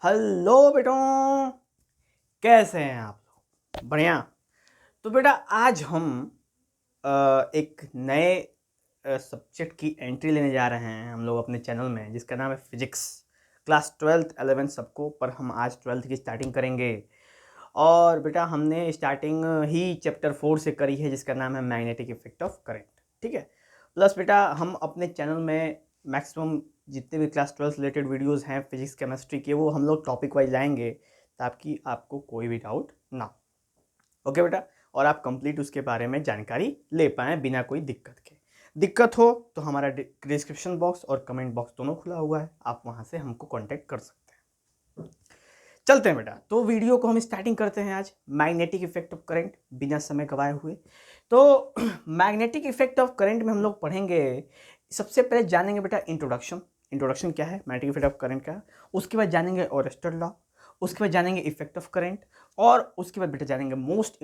Hello बेटों, कैसे हैं आप लोग? बढ़िया। तो बेटा आज हम एक नए सब्जेक्ट की एंट्री लेने जा रहे हैं हम लोग अपने चैनल में, जिसका नाम है फिजिक्स। क्लास 12th 11th सबको, पर हम आज 12th की स्टार्टिंग करेंगे। और बेटा हमने स्टार्टिंग ही चैप्टर 4 से करी है, जिसका नाम है मैग्नेटिक इफेक्ट ऑफ करंट। ठीक है। प्लस बेटा हम अपने चैनल में मैक्सिमम जितने भी क्लास 12 रिलेटेड वीडियोस हैं फिजिक्स केमिस्ट्री के, वो हम लोग टॉपिक वाइज लाएंगे ताकि आपको कोई भी डाउट ना हो। ओके बेटा, और आप कंप्लीट उसके बारे में जानकारी ले पाएँ बिना कोई दिक्कत के। दिक्कत हो तो हमारा डिस्क्रिप्शन बॉक्स और कमेंट बॉक्स दोनों खुला हुआ है, आप वहाँ से हमको कॉन्टेक्ट कर सकते हैं। चलते हैं बेटा, तो वीडियो को हम स्टार्टिंग करते हैं आज मैग्नेटिक इफेक्ट ऑफ करंट, बिना समय गवाए हुए। तो मैग्नेटिक इफेक्ट ऑफ करंट में हम लोग पढ़ेंगे, सबसे पहले जानेंगे बेटा इंट्रोडक्शन क्या है मैग्नेटिक इफेक्ट ऑफ करंट का। उसके बाद जानेंगे ओरेस्टर लॉ, उसके बाद जानेंगे इफेक्ट ऑफ करंट, और उसके बाद बेटा जानेंगे most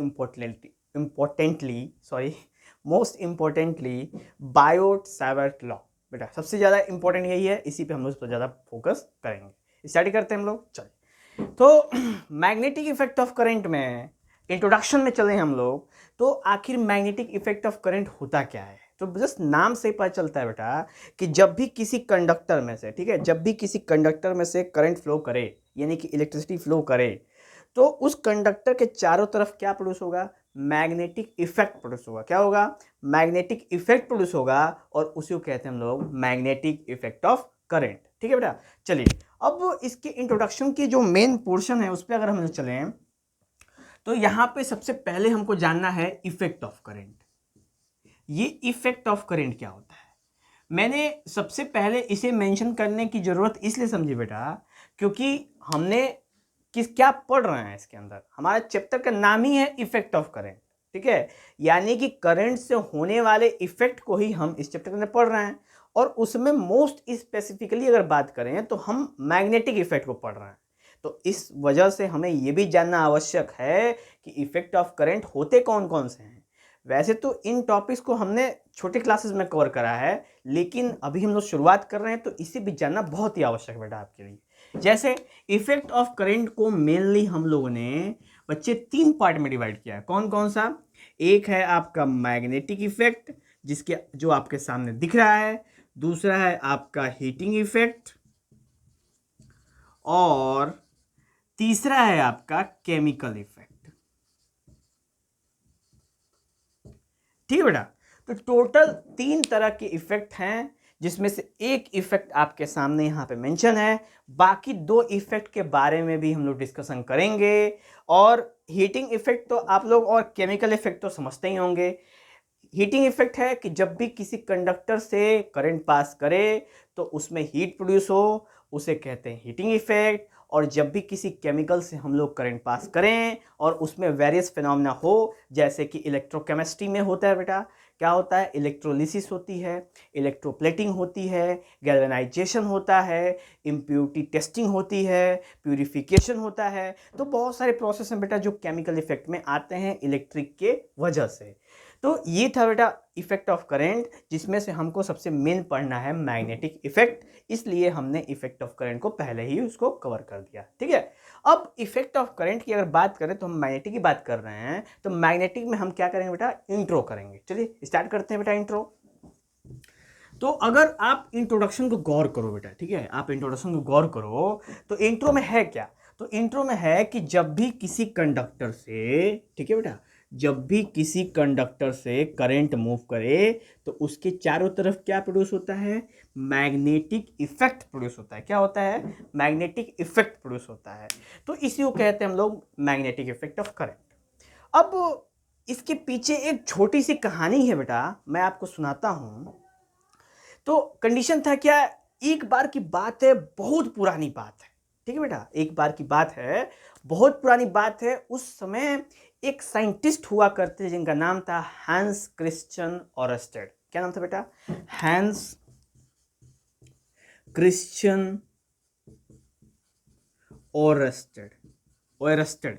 importantly Biot Savart law. बेटा सबसे ज़्यादा इंपॉर्टेंट यही है, इसी पे हम लोग ज़्यादा फोकस करेंगे। स्टार्ट करते हैं हम लोग, चलिए। तो मैग्नेटिक इफेक्ट ऑफ करंट में इंट्रोडक्शन में चले हम लोग, तो आखिर मैग्नेटिक इफेक्ट ऑफ करंट होता क्या है? तो जस्ट नाम से ही पता चलता है बेटा कि जब भी किसी कंडक्टर में से, ठीक है, जब भी किसी कंडक्टर में से करंट फ्लो करे, यानी कि इलेक्ट्रिसिटी फ्लो करे, तो उस कंडक्टर के चारों तरफ क्या प्रोड्यूस होगा? मैग्नेटिक इफेक्ट प्रोड्यूस होगा। क्या होगा? मैग्नेटिक इफेक्ट प्रोड्यूस होगा, और उसी को कहते हैं हम लोग मैग्नेटिक इफेक्ट ऑफ करंट। ठीक है बेटा, चलिए। अब इसके इंट्रोडक्शन की जो मेन पोर्शन है उस पर अगर हम चलें, तो यहां पे सबसे पहले हमको जानना है इफेक्ट ऑफ करंट। ये इफेक्ट ऑफ करंट क्या होता है? मैंने सबसे पहले इसे मेंशन करने की जरूरत इसलिए समझी बेटा, क्योंकि हमने क्या पढ़ रहे हैं इसके अंदर। हमारा चैप्टर का नाम ही है इफेक्ट ऑफ करंट। ठीक है, यानी कि करंट से होने वाले इफेक्ट को ही हम इस चैप्टर के अंदर पढ़ रहे हैं, और उसमें मोस्ट स्पेसिफिकली अगर बात करें तो हम मैग्नेटिक इफेक्ट को पढ़ रहे हैं। तो इस वजह से हमें यह भी जानना आवश्यक है कि इफेक्ट ऑफ करंट होते कौन कौन से हैं। वैसे तो इन टॉपिक्स को हमने छोटे क्लासेस में कवर करा है, लेकिन अभी हम लोग शुरुआत कर रहे हैं, तो इसे भी जानना बहुत ही आवश्यक है बेटा आपके लिए। जैसे इफेक्ट ऑफ करंट को मेनली हम लोगों ने बच्चे 3 पार्ट में डिवाइड किया है। कौन कौन सा? एक है आपका मैग्नेटिक इफेक्ट, जिसके जो आपके सामने दिख रहा है। दूसरा है आपका हीटिंग इफेक्ट, और तीसरा है आपका केमिकल इफेक्ट। ठीक है बेटा, तो टोटल 3 तरह के इफेक्ट हैं, जिसमें से एक इफेक्ट आपके सामने यहां पे मेंशन है। बाकी 2 इफेक्ट के बारे में भी हम लोग डिस्कशन करेंगे। और हीटिंग इफेक्ट तो आप लोग, और केमिकल इफेक्ट तो समझते ही होंगे। हीटिंग इफेक्ट है कि जब भी किसी कंडक्टर से करंट पास करे तो उसमें हीट प्रोड्यूस हो, उसे कहते हैं हीटिंग इफेक्ट। और जब भी किसी केमिकल से हम लोग करंट पास करें और उसमें वेरियस फिनोमेना हो, जैसे कि इलेक्ट्रोकेमिस्ट्री में होता है बेटा, क्या होता है? इलेक्ट्रोलिसिस होती है, इलेक्ट्रोप्लेटिंग होती है, गैल्वेनाइजेशन होता है, इम्प्योरिटी टेस्टिंग होती है, प्यूरिफिकेशन होता है। तो बहुत सारे प्रोसेस हैं बेटा जो केमिकल इफेक्ट में आते हैं इलेक्ट्रिक के वजह से। तो ये था बेटा इफेक्ट ऑफ करंट, जिसमें से हमको सबसे मेन पढ़ना है मैग्नेटिक इफेक्ट, इसलिए हमने इफेक्ट ऑफ करंट को पहले ही उसको कवर कर दिया। ठीक है, अब इफेक्ट ऑफ करंट की अगर बात करें तो हम मैग्नेटिक की बात कर रहे हैं, तो मैग्नेटिक में हम क्या करेंगे बेटा? इंट्रो करेंगे। चलिए स्टार्ट करते हैं बेटा इंट्रो। तो अगर आप इंट्रोडक्शन को गौर करो बेटा, ठीक है, आप इंट्रोडक्शन को गौर करो, तो इंट्रो में है क्या? तो इंट्रो में है कि जब भी किसी कंडक्टर से, ठीक है बेटा, जब भी किसी कंडक्टर से करंट मूव करे तो उसके चारों तरफ क्या प्रोड्यूस होता है? मैग्नेटिक इफेक्ट प्रोड्यूस होता है। क्या होता है? मैग्नेटिक इफेक्ट प्रोड्यूस होता है। तो इसी को कहते हैं हम लोग मैग्नेटिक इफेक्ट ऑफ करंट। अब इसके पीछे एक छोटी सी कहानी है बेटा, मैं आपको सुनाता हूं। तो कंडीशन था क्या? एक बार की बात है, बहुत पुरानी बात है। ठीक है बेटा, एक बार की बात है, बहुत पुरानी बात है। उस समय एक साइंटिस्ट हुआ करते जिनका नाम था हैंस क्रिश्चियन ओरस्टेड। क्या नाम था बेटा? Hans Christian Oersted. ओरस्टेड,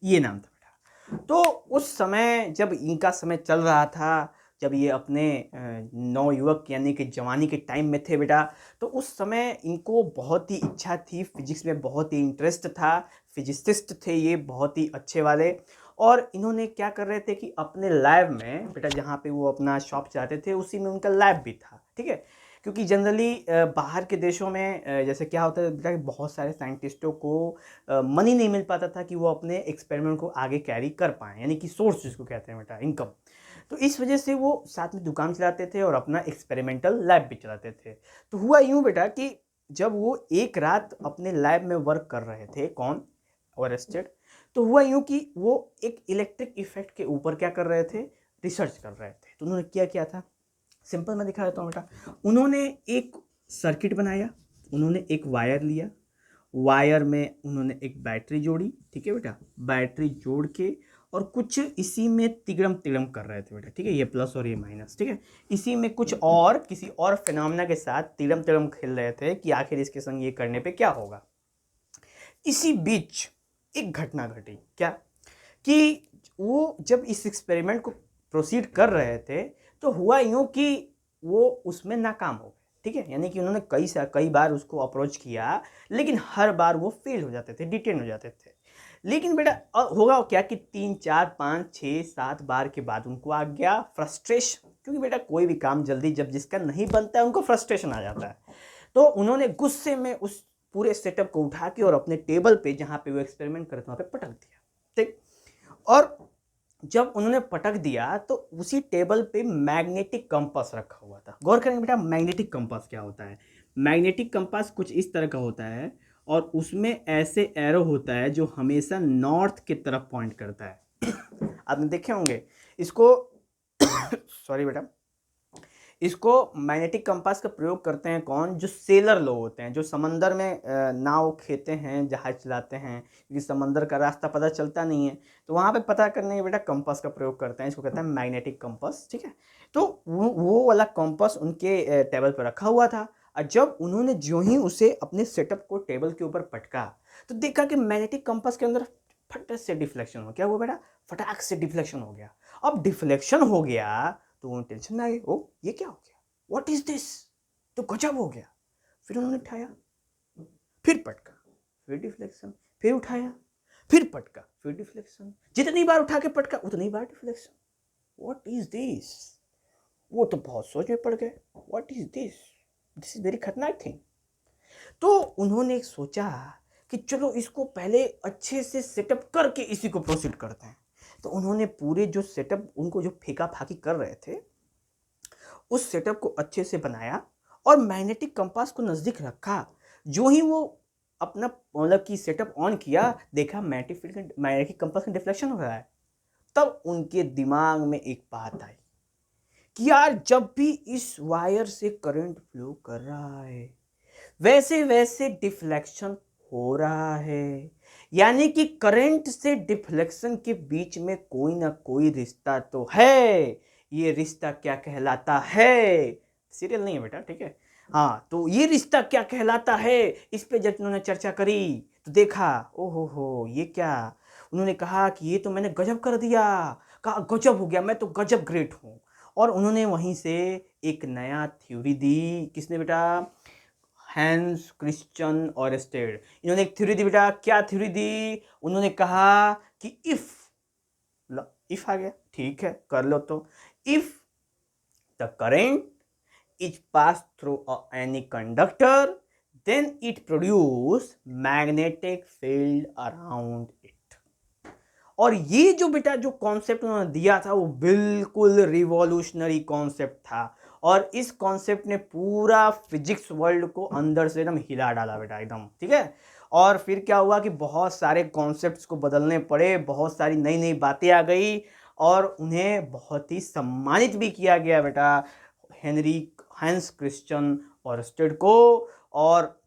ये नाम था बेटा। तो उस समय जब इनका समय चल रहा था, जब ये अपने नवयुवक यानी कि जवानी के टाइम में थे बेटा, तो उस समय इनको बहुत ही इच्छा थी, फिजिक्स में बहुत ही इंटरेस्ट था, फिजिसिस्ट थे ये बहुत ही अच्छे वाले। और इन्होंने क्या कर रहे थे कि अपने लैब में बेटा, जहाँ पे वो अपना शॉप चलाते थे उसी में उनका लैब भी था, ठीक है। क्योंकि जनरली बाहर के देशों में जैसे क्या होता है बेटा कि बहुत सारे साइंटिस्टों को मनी नहीं मिल पाता था कि वो अपने एक्सपेरिमेंट को आगे कैरी कर पाएँ, यानी कि सोर्स जिसको कहते हैं बेटा, इनकम। तो इस वजह से वो साथ में दुकान चलाते थे और अपना एक्सपेरिमेंटल लैब भी चलाते थे। तो हुआ यूँ बेटा कि जब वो एक रात अपने लैब में वर्क कर रहे थे, कौन, ओरेस्टेड, तो हुआ यूँ कि वो एक इलेक्ट्रिक इफेक्ट के ऊपर क्या कर रहे थे, रिसर्च कर रहे थे। तो उन्होंने क्या था, सिंपल मैं दिखा देता हूँ बेटा। उन्होंने एक सर्किट बनाया, उन्होंने एक वायर लिया, वायर में उन्होंने एक बैटरी जोड़ी, ठीक है बेटा, बैटरी जोड़ के और कुछ इसी में तिगड़म तिगड़म कर रहे थे बेटा, ठीक है, ये प्लस और ये माइनस, ठीक है, इसी में कुछ और किसी और फिनोमेना के साथ तिगड़म तिगड़म खेल रहे थे कि आखिर इसके संग ये करने पे क्या होगा। इसी बीच एक घटना घटी, क्या कि वो जब इस एक्सपेरिमेंट को प्रोसीड कर रहे थे तो हुआ यूँ कि वो उसमें नाकाम हो गए, ठीक है, यानी कि उन्होंने कई बार उसको अप्रोच किया, लेकिन हर बार वो फेल हो जाते थे, डिटेन हो जाते थे। लेकिन बेटा होगा क्या कि 3 4 5 6 7 बार के बाद उनको आ गया फ्रस्ट्रेशन, क्योंकि बेटा कोई भी काम जल्दी जब जिसका नहीं बनता है उनको फ्रस्ट्रेशन आ जाता है। तो उन्होंने गुस्से में उस पूरे सेटअप को उठा के और अपने टेबल पे जहाँ पे वो एक्सपेरिमेंट कर रहे थे वहाँ पे पटक दिया, ठीक। और जब उन्होंने पटक दिया तो उसी टेबल पे मैग्नेटिक कंपास रखा हुआ था। गौर करेंगे बेटा, मैग्नेटिक कंपास क्या होता है। मैग्नेटिक कंपास कुछ इस तरह का होता है और उसमें ऐसे एरो होता है जो हमेशा नॉर्थ की तरफ पॉइंट करता है। आपने देखे होंगे इसको। सॉरी बेटा, इसको मैग्नेटिक कंपास का प्रयोग करते हैं कौन, जो सेलर लोग होते हैं, जो समंदर में नाव खेते हैं, जहाज चलाते हैं, क्योंकि समंदर का रास्ता पता चलता नहीं है, तो वहाँ पे पता करने के बेटा कंपास का प्रयोग करते हैं, इसको कहते हैं मैग्नेटिक कंपास, ठीक है। तो वो वाला कंपास उनके टेबल पर रखा हुआ था, और जब उन्होंने जो ही उसे अपने सेटअप को टेबल के ऊपर पटका तो देखा कि मैग्नेटिक कंपास के अंदर फट से डिफ्लेक्शन हो गया, वो बेटा फटाक से डिफ्लेक्शन हो गया। अब डिफ्लेक्शन हो गया तो वो टेंशन में आ गई, ओ ये क्या हो गया, व्हाट इज दिस, तो गजब हो गया। फिर उन्होंने उठाया, फिर पटका, फिर डिफ्लेक्शन, फिर उठाया, फिर पटका, फिर डिफ्लेक्शन, जितनी बार उठा के पटका उतनी बार डिफ्लेक्शन। व्हाट इज दिस, वो तो बहुत सोच में पड़ गए, what is this, this is very खतरनाक थिंग। तो उन्होंने सोचा कि चलो इसको पहले अच्छे से सेटअप करके इसी को प्रोसीड करते हैं। तो उन्होंने पूरे जो सेटअप उनको जो फेंका फाकी कर रहे थे उस सेटअप को अच्छे से बनाया और मैग्नेटिक कंपास को नज़दीक रखा। जो ही वो अपना मतलब कि सेटअप ऑन किया, देखा मैग्नेटिक कंपास का डिफ्लेक्शन हो रहा है। तब उनके दिमाग में एक बात आई कि यार जब भी इस वायर से करंट फ्लो कर रहा है वैसे वैसे डिफ्लेक्शन हो रहा है, यानी कि करंट से डिफ्लेक्शन के बीच में कोई ना कोई रिश्ता तो है। ये रिश्ता क्या कहलाता है, सीरियल नहीं है बेटा, ठीक है, हाँ, तो ये रिश्ता क्या कहलाता है, इस पे जब उन्होंने चर्चा करी तो देखा, ओहो हो ये क्या, उन्होंने कहा कि ये तो मैंने गजब कर दिया, कहा गजब हो गया, मैं तो गजब ग्रेट हूँ। और उन्होंने वहीं से एक नया थ्योरी दी, किसने बेटा, हैंस क्रिश्चियन ओरेस्टेड। इन्होंने एक थ्योरी दी बेटा, क्या थ्योरी दी, उन्होंने कहा कि इफ आ गया, ठीक है कर लो, तो if the current is pass through any conductor then it produce magnetic field around it. और ये जो बेटा जो कॉन्सेप्ट उन्होंने दिया था वो बिल्कुल रिवॉल्यूशनरी कॉन्सेप्ट था, और इस कॉन्सेप्ट ने पूरा फिजिक्स वर्ल्ड को अंदर से एकदम हिला डाला बेटा, एकदम, ठीक है। और फिर क्या हुआ कि बहुत सारे कॉन्सेप्ट्स को बदलने पड़े, बहुत सारी नई नई बातें आ गई और उन्हें बहुत ही सम्मानित भी किया गया बेटा, हैंस क्रिश्चियन ओरेस्टेड को। और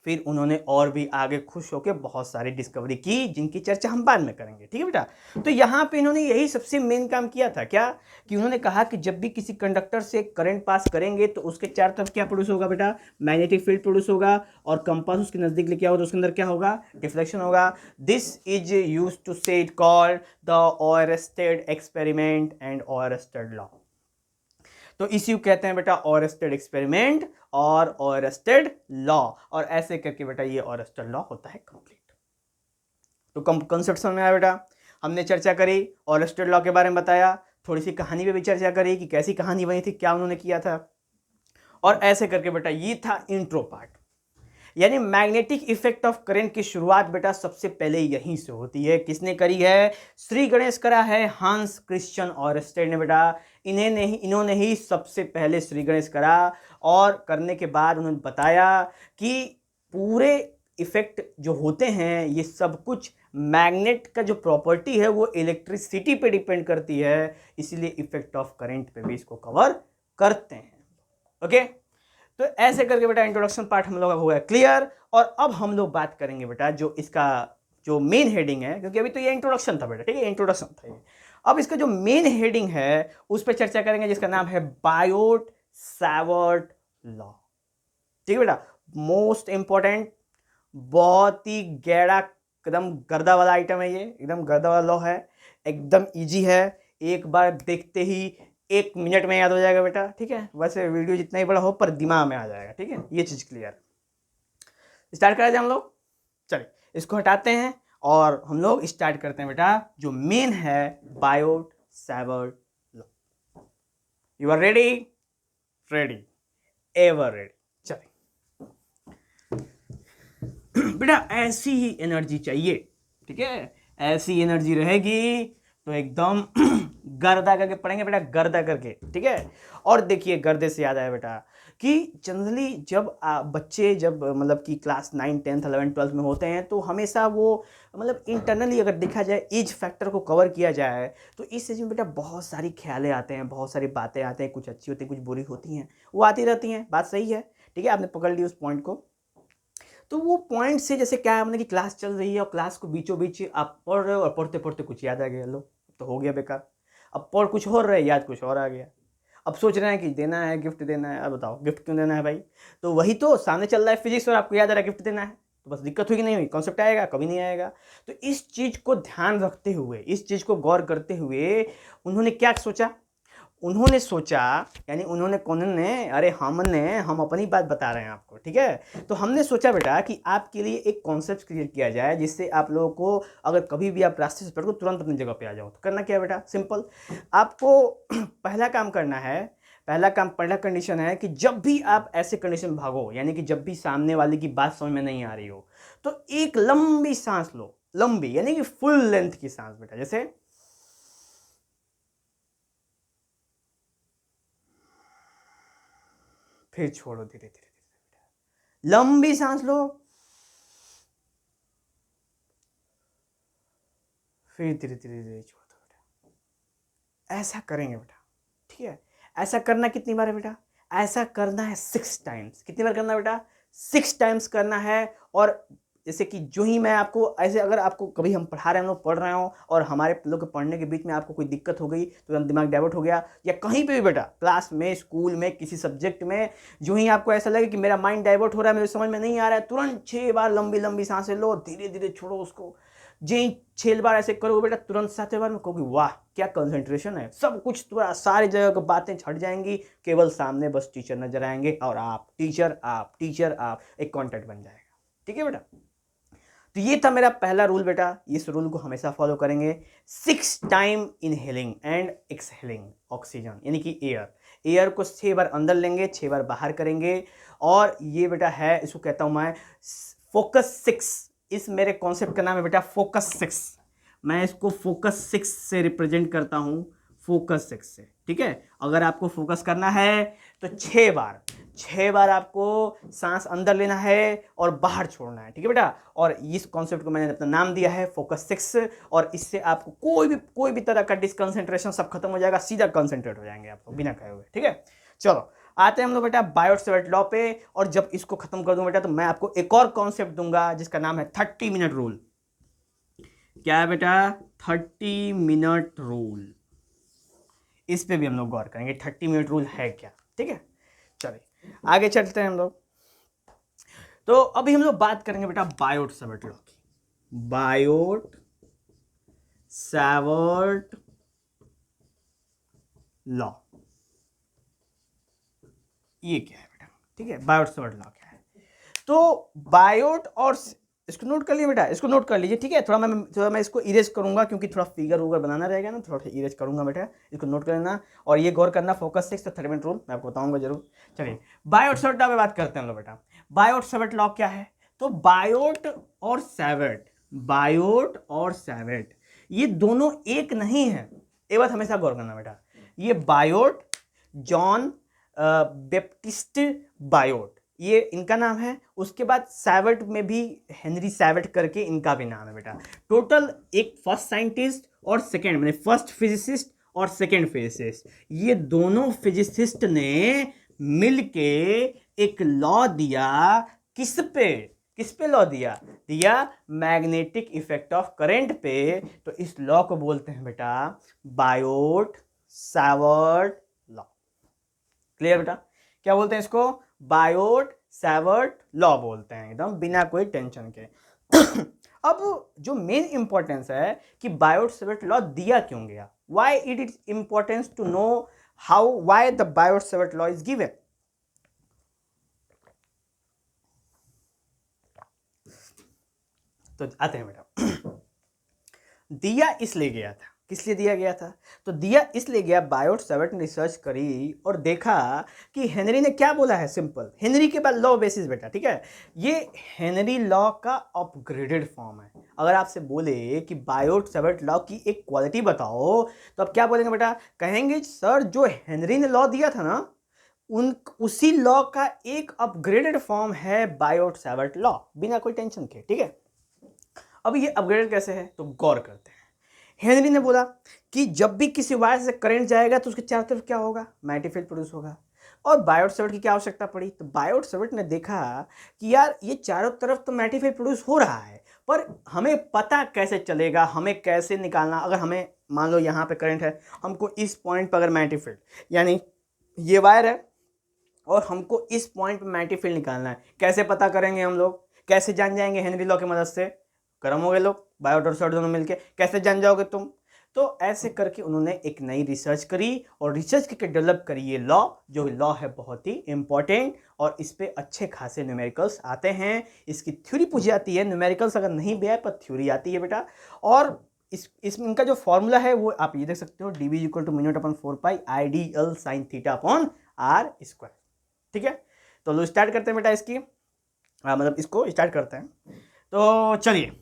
फिर उन्होंने और भी आगे खुश होकर बहुत सारी डिस्कवरी की जिनकी चर्चा हम बाद में करेंगे, ठीक है बेटा। तो यहाँ पे इन्होंने यही सबसे मेन काम किया था, क्या कि उन्होंने कहा कि जब भी किसी कंडक्टर से करंट पास करेंगे तो उसके चारों तरफ क्या प्रोड्यूस होगा बेटा, मैग्नेटिक फील्ड प्रोड्यूस होगा, और कंपास उसके नजदीक लेके आओ तो उसके अंदर क्या होगा, डिफ्लेक्शन होगा। दिस इज यूज्ड टू से it called the Oersted experiment and Oersted law. तो इसी को कहते हैं बेटा ऑरेस्टेड एक्सपेरिमेंट और ऑरेस्टेड लॉ, और ऐसे करके बेटा ये ऑरेस्टेड लॉ होता है कंप्लीट। तो कॉन्सेप्ट समझ में आया बेटा। हमने चर्चा करी, ऑरेस्टेड लॉ के बारे में बताया, थोड़ी सी कहानी पे भी चर्चा करी कि कैसी कहानी बनी थी, क्या उन्होंने किया था, और ऐसे करके बेटा ये था इंट्रो पार्ट। यानी मैग्नेटिक इफेक्ट ऑफ करंट की शुरुआत बेटा सबसे पहले यहीं से होती है। किसने करी है? श्री गणेश करा है, हांस क्रिश्चियन ऑरेस्टेड ने बेटा। इन्होंने ही सबसे पहले श्री गणेश करा, और करने के बाद उन्होंने बताया कि पूरे इफेक्ट जो होते हैं ये सब कुछ मैग्नेट का जो प्रॉपर्टी है वो इलेक्ट्रिसिटी पे डिपेंड करती है, इसीलिए इफेक्ट ऑफ करंट पे भी इसको कवर करते हैं। ओके, तो ऐसे करके बेटा इंट्रोडक्शन पार्ट हम लोग का हो गया क्लियर। और अब हम लोग बात करेंगे बेटा जो इसका जो मेन हेडिंग है, क्योंकि अभी तो ये इंट्रोडक्शन था बेटा, ठीक है, इंट्रोडक्शन था ये। अब इसका जो मेन हेडिंग है उस पर चर्चा करेंगे, जिसका नाम है बायोट सावर्ट लॉ। ठीक है बेटा, मोस्ट इंपॉर्टेंट, बहुत ही गहरा, एकदम गर्दा वाला आइटम है ये, एकदम गर्दा वाला लॉ है, एकदम इजी है, एक बार देखते ही 1 मिनट में याद हो जाएगा बेटा। ठीक है, वैसे वीडियो जितना ही बड़ा हो पर दिमाग में आ जाएगा। ठीक है, ये चीज क्लियर। स्टार्ट करा जाए हम लोग, चलिए इसको हटाते हैं और हम लोग स्टार्ट करते हैं बेटा जो मेन है Biot Savart law. You are ready? Ready, ever ready. चलिए बेटा ऐसी ही एनर्जी चाहिए, ठीक है, ऐसी एनर्जी रहेगी तो एकदम गर्दा करके पढ़ेंगे बेटा, गर्दा करके। ठीक है, और देखिए गर्दे से याद आया बेटा कि जनरली जब बच्चे जब मतलब कि क्लास 9, 10, 11, 12 में होते हैं तो हमेशा वो मतलब इंटरनली अगर देखा जाए एज फैक्टर को कवर किया जाए तो इस एज में बेटा बहुत सारी ख्यालें आते हैं, बहुत सारी बातें आते हैं, कुछ अच्छी होती हैं, कुछ बुरी होती हैं, वो आती रहती हैं, बात सही है। ठीक है, आपने पकड़ ली उस पॉइंट को। तो वो पॉइंट से जैसे क्या है मतलब कि क्लास चल रही है और क्लास को बीचों बीच आप पढ़ रहे हो और पढ़ते पढ़ते कुछ याद आ गया, लो तो हो गया बेकार। अब पढ़ कुछ और रहे, याद कुछ और आ गया। अब सोच रहे हैं कि देना है, गिफ्ट देना है। अब बताओ गिफ्ट क्यों देना है भाई? तो वही तो सामने चल रहा है फिजिक्स और आपको याद आ रहा है गिफ्ट देना है, तो बस दिक्कत हुई कि नहीं हुई? कॉन्सेप्ट आएगा? कभी नहीं आएगा। तो इस चीज़ को ध्यान रखते हुए, इस चीज़ को गौर करते हुए उन्होंने क्या सोचा? उन्होंने सोचा, यानी उन्होंने कौन ने, अरे हमने, हम अपनी बात बता रहे हैं आपको। ठीक है, तो हमने सोचा बेटा कि आपके लिए एक कॉन्सेप्ट क्रिएट किया जाए जिससे आप लोगों को अगर कभी भी आप रास्ते से पढ़ो तुरंत अपनी जगह पे आ जाओ। तो करना क्या है बेटा? सिंपल, आपको पहला काम करना है, पहला कंडीशन है कि जब भी आप ऐसे कंडीशन भागो, यानी कि जब भी सामने वाले की बात समझ में नहीं आ रही हो तो एक लंबी सांस लो, लंबी यानी कि फुल लेंथ की सांस बेटा, जैसे फिर छोड़ो धीरे धीरे धीरे, लंबी सांस लो, फिर धीरे धीरे धीरे छोड़ दो बेटा। ऐसा करेंगे बेटा, ठीक है। ऐसा करना कितनी बार है बेटा? ऐसा करना है 6 टाइम्स। कितनी बार करना है बेटा? 6 टाइम्स करना है। और जैसे कि जो ही मैं आपको ऐसे, अगर आपको कभी हम पढ़ा रहे हैं, हम लोग पढ़ रहे हो और हमारे लोग के पढ़ने के बीच में आपको कोई दिक्कत हो गई, तो दिमाग डाइवर्ट हो गया, या कहीं पे भी बेटा क्लास में, स्कूल में, किसी सब्जेक्ट में जो ही आपको ऐसा लगे कि मेरा माइंड डाइवर्ट हो रहा है, मेरे समझ में नहीं आ रहा है, तुरंत 6 बार लंबी लंबी सांसें लो, धीरे धीरे छोड़ो उसको। जी 6 बार ऐसे करोगे बेटा, तुरंत 7वें बार में कहोगे वाह क्या कंसंट्रेशन है, सब कुछ तुम्हारा, सारी जगह की बातें छट जाएंगी, केवल सामने बस टीचर नजर आएंगे और आप टीचर, आप टीचर, आप, एक कॉन्टेक्ट बन जाएगा। ठीक है बेटा, तो ये था मेरा पहला रूल बेटा, इस रूल को हमेशा फॉलो करेंगे। 6 time inhaling and exhaling oxygen, यानी कि एयर को 6 बार अंदर लेंगे, 6 बार बाहर करेंगे। और ये बेटा है, इसको कहता हूं मैं फोकस 6। इस मेरे कॉन्सेप्ट का नाम है बेटा फोकस 6। मैं इसको फोकस 6 से रिप्रेजेंट करता हूं, फोकस 6 से। ठीक है, अगर आपको फोकस करना है तो 6 बार आपको सांस अंदर लेना है और बाहर छोड़ना है। ठीक है बेटा, और इस कॉन्सेप्ट को मैंने अपना नाम दिया है फोकस 6। और इससे आपको कोई भी तरह का डिसकंसेंट्रेशन सब खत्म हो जाएगा, सीधा कंसेंट्रेट हो जाएंगे आप लोग बिना कहे हुए। ठीक है, चलो आते हैं हम लोग बेटा बायोट सावर्ट लॉ पे। और जब इसको खत्म कर दूं बेटा तो मैं आपको एक और कॉन्सेप्ट दूंगा जिसका नाम है 30 मिनट रूल। क्या है बेटा? 30 मिनट रूल। इस पे भी हम लोग गौर करेंगे 30 मिनट रूल है क्या। ठीक है, चलिए आगे चलते हैं हम लोग। तो अभी हम लोग बात करेंगे बेटा बायोट सावर्ट लॉ की। बायोट सावर्ट लॉ, ये क्या है बेटा, ठीक है, बायोट सावर्ट लॉ क्या है। तो बायोट और इसको नोट कर लिया बेटा, इसको नोट कर लीजिए, ठीक है। थोड़ा मैं इसको इरेज करूंगा क्योंकि थोड़ा फिगर वूगर बनाना रहेगा ना, थोड़ा सा इरेज करूंगा बेटा, इसको नोट कर लेना और ये गौर करना, फोकस 6 30 रूल मैं आपको बताऊंगा जरूर। चलिए बायोट सावर्ट लॉ पे बात करते हैं हम लोग बेटा। बायोट सावर्ट लॉ क्या है, तो बायोट और सावर्ट ये दोनों एक नहीं है, ये बात हमेशा गौर करना बेटा। ये बायोट, जॉन बैप्टिस्ट बायोट, ये इनका नाम है। उसके बाद सैवर्ट में भी हेनरी सैवर्ट करके इनका भी नाम है बेटा। टोटल एक फर्स्ट साइंटिस्ट और सेकेंड, मैंने फर्स्ट फिजिसिस्ट और सेकेंड फिजिसिस्ट, ये दोनों फिजिसिस्ट ने मिलके एक लॉ दिया। किस पे लॉ दिया मैग्नेटिक इफेक्ट ऑफ करंट पे। तो इस लॉ को बोलते हैं बेटा बायोट सावर्ट लॉ। क्लियर बेटा, क्या बोलते हैं इसको, बायोट सावर्ट लॉ बोलते हैं, एकदम बिना कोई टेंशन के। अब जो मेन इंपॉर्टेंस है कि बायोट सावर्ट लॉ दिया क्यों गया, why it is importance to know how why the Biot Savart law is given. तो आते हैं बेटा, दिया इसलिए गया था, किस लिए दिया गया था, तो दिया इसलिए गया, बायोट सावर्ट ने रिसर्च करी और देखा कि हेनरी ने क्या बोला है। सिंपल, हेनरी के बाद लॉ बेसिस बेटा, ठीक है, ये हेनरी लॉ का अपग्रेडेड फॉर्म है। अगर आपसे बोले कि बायोट सावर्ट लॉ की एक क्वालिटी बताओ तो आप क्या बोलेंगे बेटा, कहेंगे सर जो हेनरी ने लॉ दिया था ना उसी लॉ का एक अपग्रेडेड फॉर्म है बायोट सावर्ट लॉ, बिना कोई टेंशन के, ठीक है। अब ये अपग्रेडेड कैसे है, तो गौर करते हैं। हेनरी ने बोला कि जब भी किसी वायर से करंट जाएगा तो उसके चारों तरफ क्या होगा, मैग्नेटिक फील्ड प्रोड्यूस होगा। और बायोट सावर्ट की क्या आवश्यकता पड़ी, तो बायोट सावर्ट ने देखा कि यार ये चारों तरफ तो मैग्नेटिक फील्ड प्रोड्यूस हो रहा है, पर हमें पता कैसे चलेगा, हमें कैसे निकालना। अगर हमें मान लो यहाँ पे करंट है, हमको इस पॉइंट पर अगर मैग्नेटिक फील्ड, यानी ये वायर है और हमको इस पॉइंट पर मैग्नेटिक फील्ड निकालना है, कैसे पता करेंगे हम लोग, कैसे जान जाएंगे हेनरी लॉ की मदद से। गर्म हो गए लोग, बायोट और सावर्ट दोनों मिलके, कैसे जान जाओगे तुम। तो ऐसे करके उन्होंने एक नई रिसर्च करी और रिसर्च करके डेवलप करी ये लॉ, जो लॉ है बहुत ही इंपॉर्टेंट और इस पे अच्छे खासे न्यूमेरिकल्स आते हैं। इसकी थ्योरी पूछी जाती है, न्यूमेरिकल्स अगर नहीं भी आए पर थ्योरी आती है बेटा। और इनका जो फॉर्मूला है वो आप ये देख सकते हो, dV equal to mu not upon 4 pi IDL sin theta upon R square, ठीक है। तो लो स्टार्ट करते हैं बेटा इसकी, मतलब इसको स्टार्ट करते हैं। तो चलिए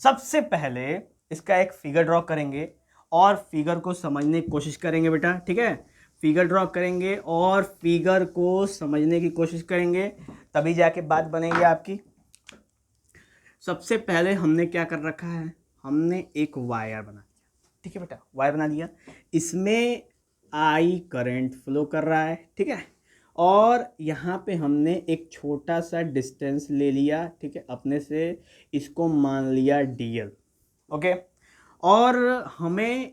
सबसे पहले इसका एक फिगर ड्रॉ करेंगे और फिगर को समझने की कोशिश करेंगे बेटा, ठीक है। फिगर ड्रॉ करेंगे और फिगर को समझने की कोशिश करेंगे, तभी जाके बात बनेगी आपकी। सबसे पहले हमने क्या कर रखा है, हमने एक वायर बना दिया, ठीक है बेटा, वायर बना दिया, इसमें I करंट फ्लो कर रहा है, ठीक है। और यहाँ पे हमने एक छोटा सा डिस्टेंस ले लिया, ठीक है, अपने से, इसको मान लिया DL, ओके। और हमें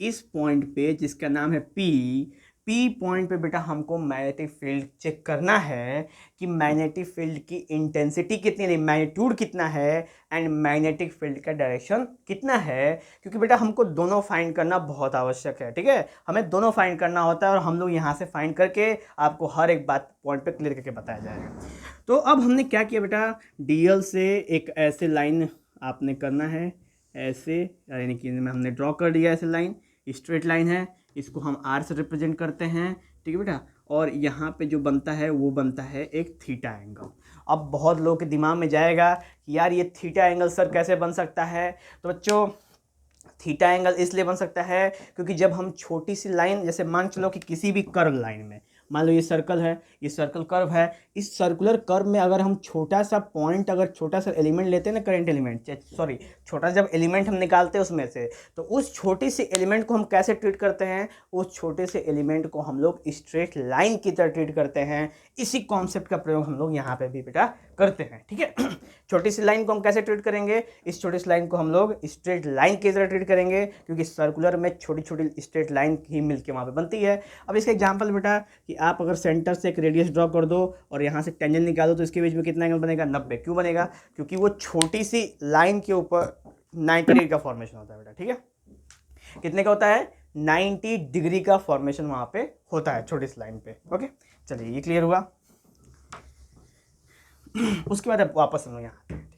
इस पॉइंट पे जिसका नाम है P पॉइंट पे बेटा हमको मैग्नेटिक फील्ड चेक करना है कि मैग्नेटिक फील्ड की इंटेंसिटी कितनी है, मैग्नीट्यूड कितना है एंड मैग्नेटिक फील्ड का डायरेक्शन कितना है, क्योंकि बेटा हमको दोनों फाइंड करना बहुत आवश्यक है, ठीक है। हमें दोनों फाइंड करना होता है और हम लोग यहाँ से फाइंड करके आपको हर एक बात पॉइंट पे क्लियर करके बताया जाएगा। तो अब हमने क्या किया बेटा, DL से एक ऐसे लाइन आपने करना है, ऐसे, यानी कि हमने ड्रॉ कर दिया ऐसे लाइन, स्ट्रेट लाइन है, इसको हम R से रिप्रेजेंट करते हैं, ठीक है बेटा। और यहाँ पे जो बनता है वो बनता है एक थीटा एंगल। अब बहुत लोगों के दिमाग में जाएगा कि यार ये थीटा एंगल सर कैसे बन सकता है, तो बच्चों थीटा एंगल इसलिए बन सकता है क्योंकि जब हम छोटी सी लाइन, जैसे मान चलो कि किसी भी कर्व लाइन में, मान लो ये सर्कल है, ये सर्कल कर्व है, इस सर्कुलर कर्व में अगर हम छोटा सा पॉइंट, अगर छोटा सा एलिमेंट लेते हैं ना, करंट एलिमेंट, सॉरी छोटा जब एलिमेंट हम निकालते हैं उसमें से, तो उस छोटे से एलिमेंट को हम कैसे ट्रीट करते हैं, उस छोटे से एलिमेंट को हम लोग स्ट्रेट लाइन की तरह ट्रीट करते हैं। इसी कॉन्सेप्ट का प्रयोग हम लोग यहाँ पे भी बेटा करते हैं, ठीक है। छोटी सी लाइन को हम कैसे ट्रीट करेंगे, इस छोटी सी लाइन को हम लोग स्ट्रेट लाइन की तरह ट्रीट करेंगे, क्योंकि सर्कुलर में छोटी छोटी स्ट्रेट लाइन ही मिलके वहाँ पे बनती है। अब इसका एग्जांपल बेटा कि आप अगर सेंटर से एक रेडियस ड्रॉ कर दो और यहाँ से टेंजेंट निकालो तो इसके बीच में कितना एंगल बनेगा, 90। क्यों बनेगा, क्योंकि वो छोटी सी लाइन के ऊपर 90 डिग्री का फॉर्मेशन होता है बेटा, ठीक है। कितने का होता है, 90 डिग्री का फॉर्मेशन वहाँ पे होता है छोटी सी लाइन पे, ओके। चलिए ये क्लियर हुआ। उसके बाद अब वापस हम लोग यहाँ आते हैं।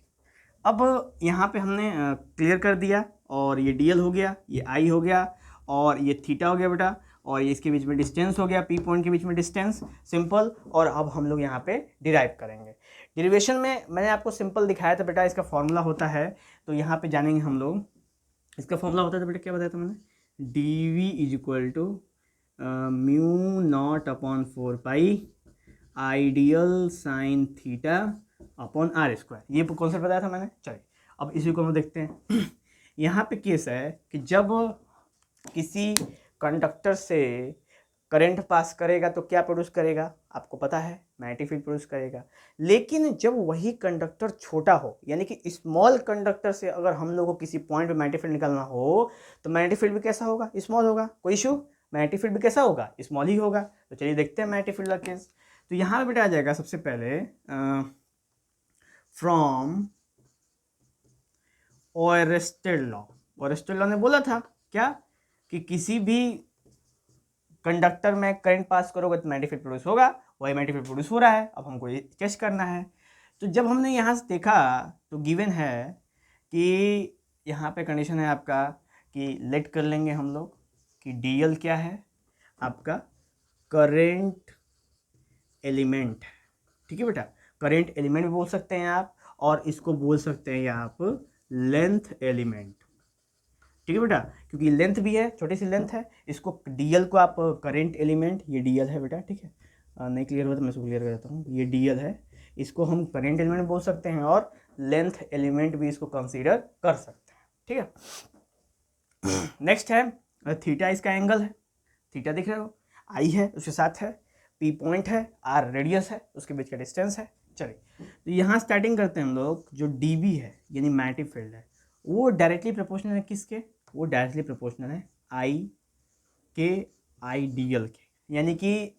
अब यहाँ पे हमने क्लियर कर दिया, और ये डीएल हो गया, ये आई हो गया, और ये थीटा हो गया बेटा, और ये इसके बीच में डिस्टेंस हो गया, पी पॉइंट के बीच में डिस्टेंस, सिंपल। और अब हम लोग यहाँ पे डिराइव करेंगे। डेरिवेशन में मैंने आपको सिंपल दिखाया था बेटा, इसका फॉर्मूला होता है, तो यहाँ पे जानेंगे हम लोग। इसका फॉर्मूला होता था बेटा, क्या बताया था मैंने, D V is equal to mu not upon 4 pi ideal sine theta upon are square. ये कॉन्सेप्ट बताया था मैंने। चलिए अब इसी को हम देखते हैं। यहाँ पे केस है कि जब किसी कंडक्टर से करंट पास करेगा तो क्या प्रोड्यूस करेगा, आपको पता है, मैग्नेटिक फील्ड प्रोड्यूस करेगा। लेकिन जब वही कंडक्टर छोटा हो, यानी कि स्मॉल कंडक्टर से अगर हम लोगों को किसी पॉइंट पे मैग्नेटिक फील्ड निकालना हो, तो मैग्नेटिक फील्ड भी कैसा होगा, स्मॉल होगा। कोई इशू, मैग्नेटिक फील्ड भी कैसा होगा, स्मॉल ही होगा। तो चलिए देखते हैं मैग्नेटिक फील्ड का केस। तो यहाँ पे बेटा आ जाएगा सबसे पहले फ्रॉम ओयरस्टेड लॉ। ओयरस्टेड लॉ ने बोला था क्या, कि किसी भी कंडक्टर में करंट पास करोगे तो मैग्नेटिक फील्ड प्रोड्यूस होगा। वही मैग्नेटिक फील्ड प्रोड्यूस हो रहा है, अब हमको ये टेस्ट करना है। तो जब हमने यहाँ से देखा तो गिवन है कि यहाँ पे कंडीशन है आपका कि लेट कर लेंगे हम लोग कि डीएल क्या है, आपका करेंट एलिमेंट। ठीक है बेटा, करेंट एलिमेंट भी बोल सकते हैं आप, और इसको बोल सकते हैं आप लेंथ एलिमेंट। ठीक है बेटा, क्योंकि लेंथ भी है, छोटी सी लेंथ है। इसको डीएल को आप करेंट एलिमेंट, ये डीएल है बेटा, ठीक है, नहीं क्लियर हुआ तो मैं इसको क्लियर कर देता हूँ। ये डीएल है, इसको हम करेंट एलिमेंट बोल सकते हैं, और लेंथ एलिमेंट भी इसको कंसीडर कर सकते हैं। ठीक है, नेक्स्ट है थीटा, इसका एंगल है, थीटा दिख रहे हो, आई है उसके साथ है, पी पॉइंट है, आर रेडियस है, उसके बीच का डिस्टेंस है। चलिए तो यहाँ स्टार्टिंग करते हैं हम लोग। जो डीबी है यानी मैग्नेटिक फील्ड है, वो डायरेक्टली प्रोपोर्शनल है किसके, वो डायरेक्टली प्रोपोर्शनल है आई के, आई डी एल के। यानी कि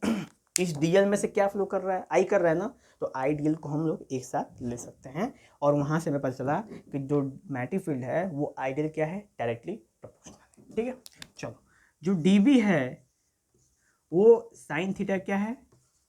इस डी एल में से क्या फ्लो कर रहा है, आई कर रहा है ना, तो आई डी एल को हम लोग एक साथ ले सकते हैं। और वहाँ से हमें पता चला कि जो मैग्नेटिक फील्ड है वो आइडियल क्या है, डायरेक्टली प्रोपोर्शनल है। ठीक है, चलो जो डी बी है वो साइन थीटा क्या है,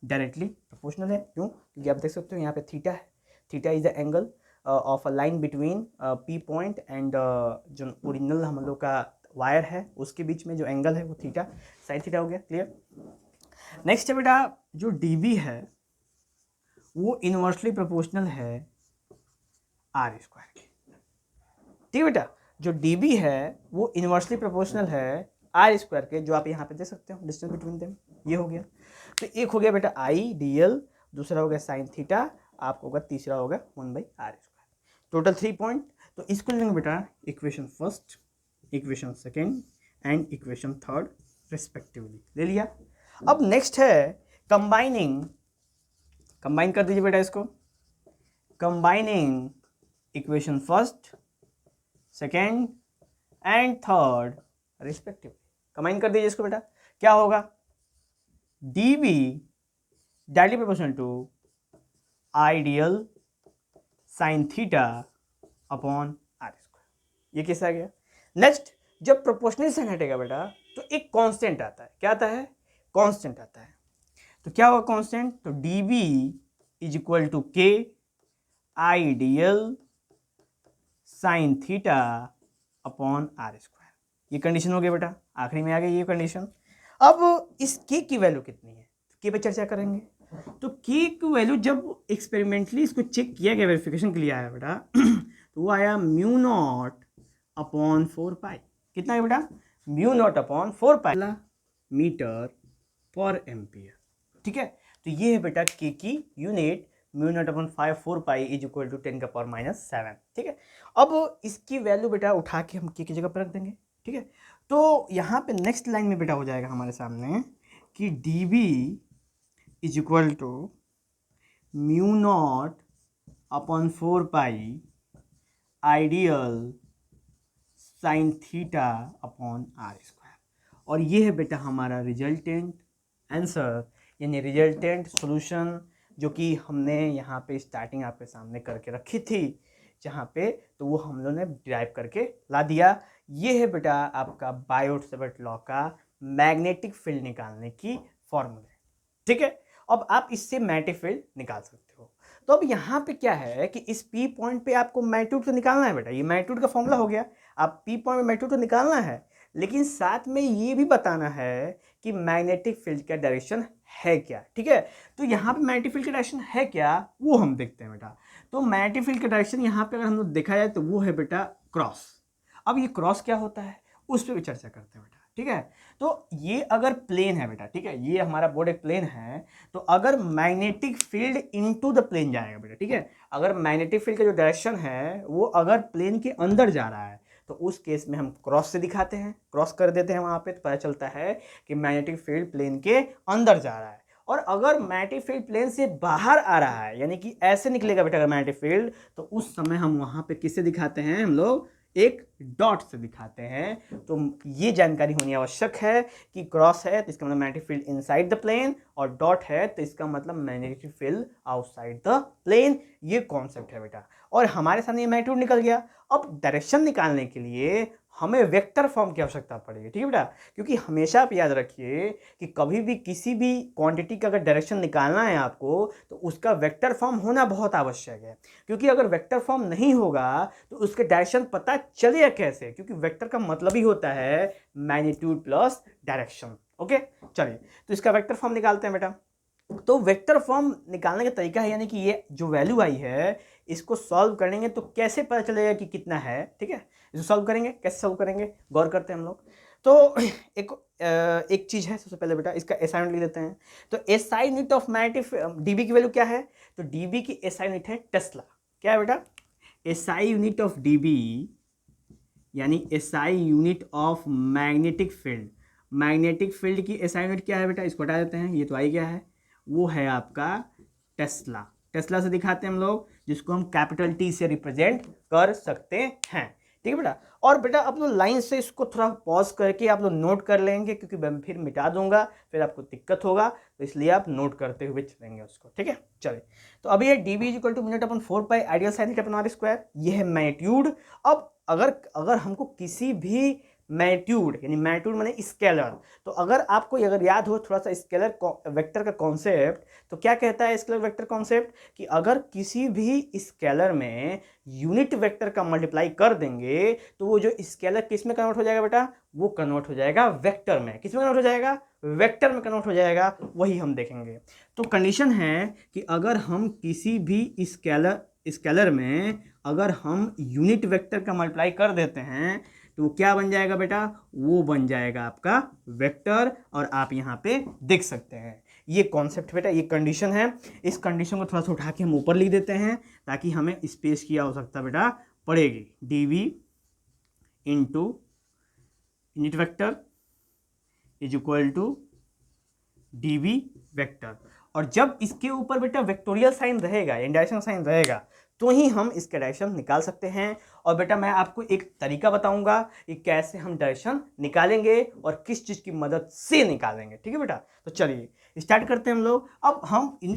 डायरेक्टली प्रोपोर्शनल है। क्यों, क्योंकि आप देख सकते हो यहाँ पे थीटा है, theta is the angle of a line between P point and जो ओरिजिनल हम लोग का वायर है उसके बीच में जो एंगल है वो थीटा, साइन थीटा हो गया। क्लियर। नेक्स्ट है बेटा, जो डीबी है वो इनवर्सली प्रोपोर्शनल है आर स्क्वायर के। ठीक है बेटा, जो डीबी है वो इनवर्सली प्रोपोर्शनल है आर स्क्वायर के, जो आप यहाँ पे देख सकते हो डिस्टेंस बिटवीन देम, ये हो गया। तो एक हो गया बेटा आई डी एल, दूसरा हो गया साइन थीटा, आपको होगा तीसरा होगा 1/r²। Total 3 point. तो इसको लेंगे बेटा equation first, equation second and equation third respectively, ले लिया। अब नेक्स्ट है कंबाइनिंग, कंबाइन कर दीजिए बेटा इसको, combining equation first, second and third respectively. Combine कर दीजिए इसको बेटा, क्या होगा, D B directly proportional to ideal sine theta upon are square. ये कैसा आ गया। नेक्स्ट, जब प्रोपोर्शनल साइन हटेगा बेटा तो एक कांस्टेंट आता है, क्या आता है, कांस्टेंट आता है। तो क्या होगा कांस्टेंट, तो d B is equal to k ideal sine theta upon are square. ये कंडीशन हो गया बेटा, आखिरी में आ गई ये कंडीशन। अब इस के की वैल्यू कितनी है, के पे चर्चा करेंगे। तो के की वैल्यू जब एक्सपेरिमेंटली इसको चेक किया गया, वेरिफिकेशन के लिए आया बेटा, तो वो आया म्यू नॉट अपॉन 4 पाई। कितना है बेटा, mu not upon 4 pi metre per ampere. ठीक है, तो ये है बेटा के की unit, mu not upon 4 pi is equal to 10⁻⁷। ठीक है, अब इसकी वैल्यू बेटा उठा के हम के की जगह पर रख देंगे। ठीक है, तो यहाँ पे नेक्स्ट लाइन में बेटा हो जाएगा हमारे सामने कि D B is equal to mu not upon 4 pi ideal sine theta upon are square. और ये है बेटा हमारा रिजल्टेंट आंसर, यानी रिजल्टेंट सॉल्यूशन, जो कि हमने यहाँ पे स्टार्टिंग आपके सामने करके रखी थी जहाँ पे, तो वो हम लोगों ने डिराइव करके ला दिया। ये है बेटा आपका बायोट-सैवर्ट लॉ का मैग्नेटिक फील्ड निकालने की फॉर्मूला। ठीक है, अब आप इससे मैग्नेटिक फील्ड निकाल सकते हो। तो अब यहाँ पे क्या है कि इस P पॉइंट पे आपको मैग्नीट्यूड तो निकालना है बेटा, ये मैग्नीट्यूड का फॉर्मूला हो गया। आप P पॉइंट में मैग्नीट्यूड तो निकालना है, लेकिन साथ में ये भी बताना है कि मैग्नेटिक फील्ड का डायरेक्शन है क्या। ठीक है, तो यहाँ पे मैग्नेटिक फील्ड का डायरेक्शन है क्या वो हम देखते हैं बेटा। तो मैग्नेटिक फील्ड का डायरेक्शन यहाँ पे अगर हम लोग देखा जाए तो वो है बेटा क्रॉस। अब ये क्रॉस क्या होता है उस पर भी चर्चा करते हैं बेटा। ठीक है, तो ये अगर प्लेन है बेटा, ठीक है, ये हमारा बोर्ड एक प्लेन है, तो अगर magnetic field into the plane जाएगा बेटा, ठीक है, अगर मैग्नेटिक फील्ड का जो डायरेक्शन है वो अगर प्लेन के अंदर जा रहा है तो उस केस में हम क्रॉस से दिखाते हैं, क्रॉस कर देते हैं वहां पे, तो पता चलता है कि मैग्नेटिक फील्ड प्लेन के अंदर जा रहा है। और अगर मैग्नेटिक फील्ड प्लेन से बाहर आ रहा है, यानी कि ऐसे निकलेगा बेटा अगर मैग्नेटिक फील्ड, तो उस समय हम वहां पे किससे दिखाते हैं, हम लोग एक डॉट से दिखाते हैं। तो ये जानकारी होनी आवश्यक है कि क्रॉस है तो इसका मतलब magnetic field inside the plane, और डॉट है तो इसका मतलब magnetic field outside the plane. ये कॉन्सेप्ट है बेटा, और हमारे सामने ये मैग्नीट्यूड निकल गया। अब डायरेक्शन निकालने के लिए हमें वेक्टर फॉर्म की आवश्यकता पड़ेगी। ठीक है बेटा, क्योंकि हमेशा आप याद रखिए कि कभी भी किसी भी क्वांटिटी का अगर डायरेक्शन निकालना है आपको तो उसका वेक्टर फॉर्म होना बहुत आवश्यक है, क्योंकि अगर वेक्टर फॉर्म नहीं होगा तो उसके डायरेक्शन पता चलेगा कैसे, क्योंकि वेक्टर का मतलब ही होता है मैग्नीट्यूड प्लस डायरेक्शन। ओके, चलिए तो इसका वेक्टर फॉर्म निकालते हैं बेटा। तो वेक्टर फॉर्म निकालने का तरीका है, यानी कि ये जो वैल्यू आई है इसको सॉल्व करेंगे तो कैसे पता चलेगा कि कितना है। ठीक है, इसको सॉल्व करेंगे, कैसे सॉल्व करेंगे गौर करते हैं हम लोग। तो एक चीज़ है, सबसे पहले बेटा इसका एसआई यूनिट लिख देते हैं। तो SI unit of magnetic dB की वैल्यू क्या है, तो डीबी की एसआई यूनिट है टेस्ला। क्या है बेटा, एसआई यूनिट ऑफ डीबी यानी SI unit of magnetic field. Magnetic field की एसआई यूनिट क्या है बेटा, इसको हटा देते हैं, ये तो आई गया है, वो है आपका टेस्ला। टेस्ला से दिखाते हैं हम लोग, जिसको हम कैपिटल टी से रिप्रेजेंट कर सकते हैं। ठीक है बेटा, और बेटा आप लोग लाइन से इसको थोड़ा पॉज करके आप लोग नोट कर लेंगे, क्योंकि मैं फिर मिटा दूंगा, फिर आपको दिक्कत होगा, तो इसलिए आप नोट करते हुए चलेंगे उसको। ठीक है, चलिए तो अभी ये D B is equal to mu not upon 4 pi ideal sine theta upon are square, ये है मैग्नीट्यूड। अब अगर हमको किसी भी मैग्नीट्यूड यानी मैग्नीट्यूड माने स्केलर, तो अगर आपको अगर याद हो थोड़ा सा स्केलर वेक्टर का कॉन्सेप्ट, तो क्या कहता है स्केलर वेक्टर कॉन्सेप्ट कि अगर किसी भी स्केलर में यूनिट वेक्टर का मल्टीप्लाई कर देंगे तो वो जो स्केलर किस में कन्वर्ट हो जाएगा बेटा, वो कन्वर्ट हो जाएगा वेक्टर में। किस में कन्वर्ट हो जाएगा, वेक्टर में कन्वर्ट हो जाएगा, वही हम देखेंगे। तो कंडीशन है कि अगर हम किसी भी स्केलर में अगर हम यूनिट वेक्टर का मल्टीप्लाई कर देते हैं तो वो क्या बन जाएगा बेटा, वो बन जाएगा आपका वेक्टर, और आप यहाँ पे देख सकते हैं ये कॉन्सेप्ट बेटा, ये कंडीशन है। इस कंडीशन को थोड़ा सा उठा के हम ऊपर लिख देते हैं ताकि हमें स्पेस की आवश्यकता बेटा पड़ेगी। DV into unit vector is equal to DV vector, और जब इसके ऊपर बेटा वेक्टोरियल साइन रहेगा या डायरेक्शन साइन रहेगा तो ही हम इसका डायरेक्शन निकाल सकते हैं। और बेटा मैं आपको एक तरीका बताऊंगा कि कैसे हम डायरेक्शन निकालेंगे और किस चीज़ की मदद से निकालेंगे। ठीक है बेटा, तो चलिए स्टार्ट करते हैं हम लोग। अब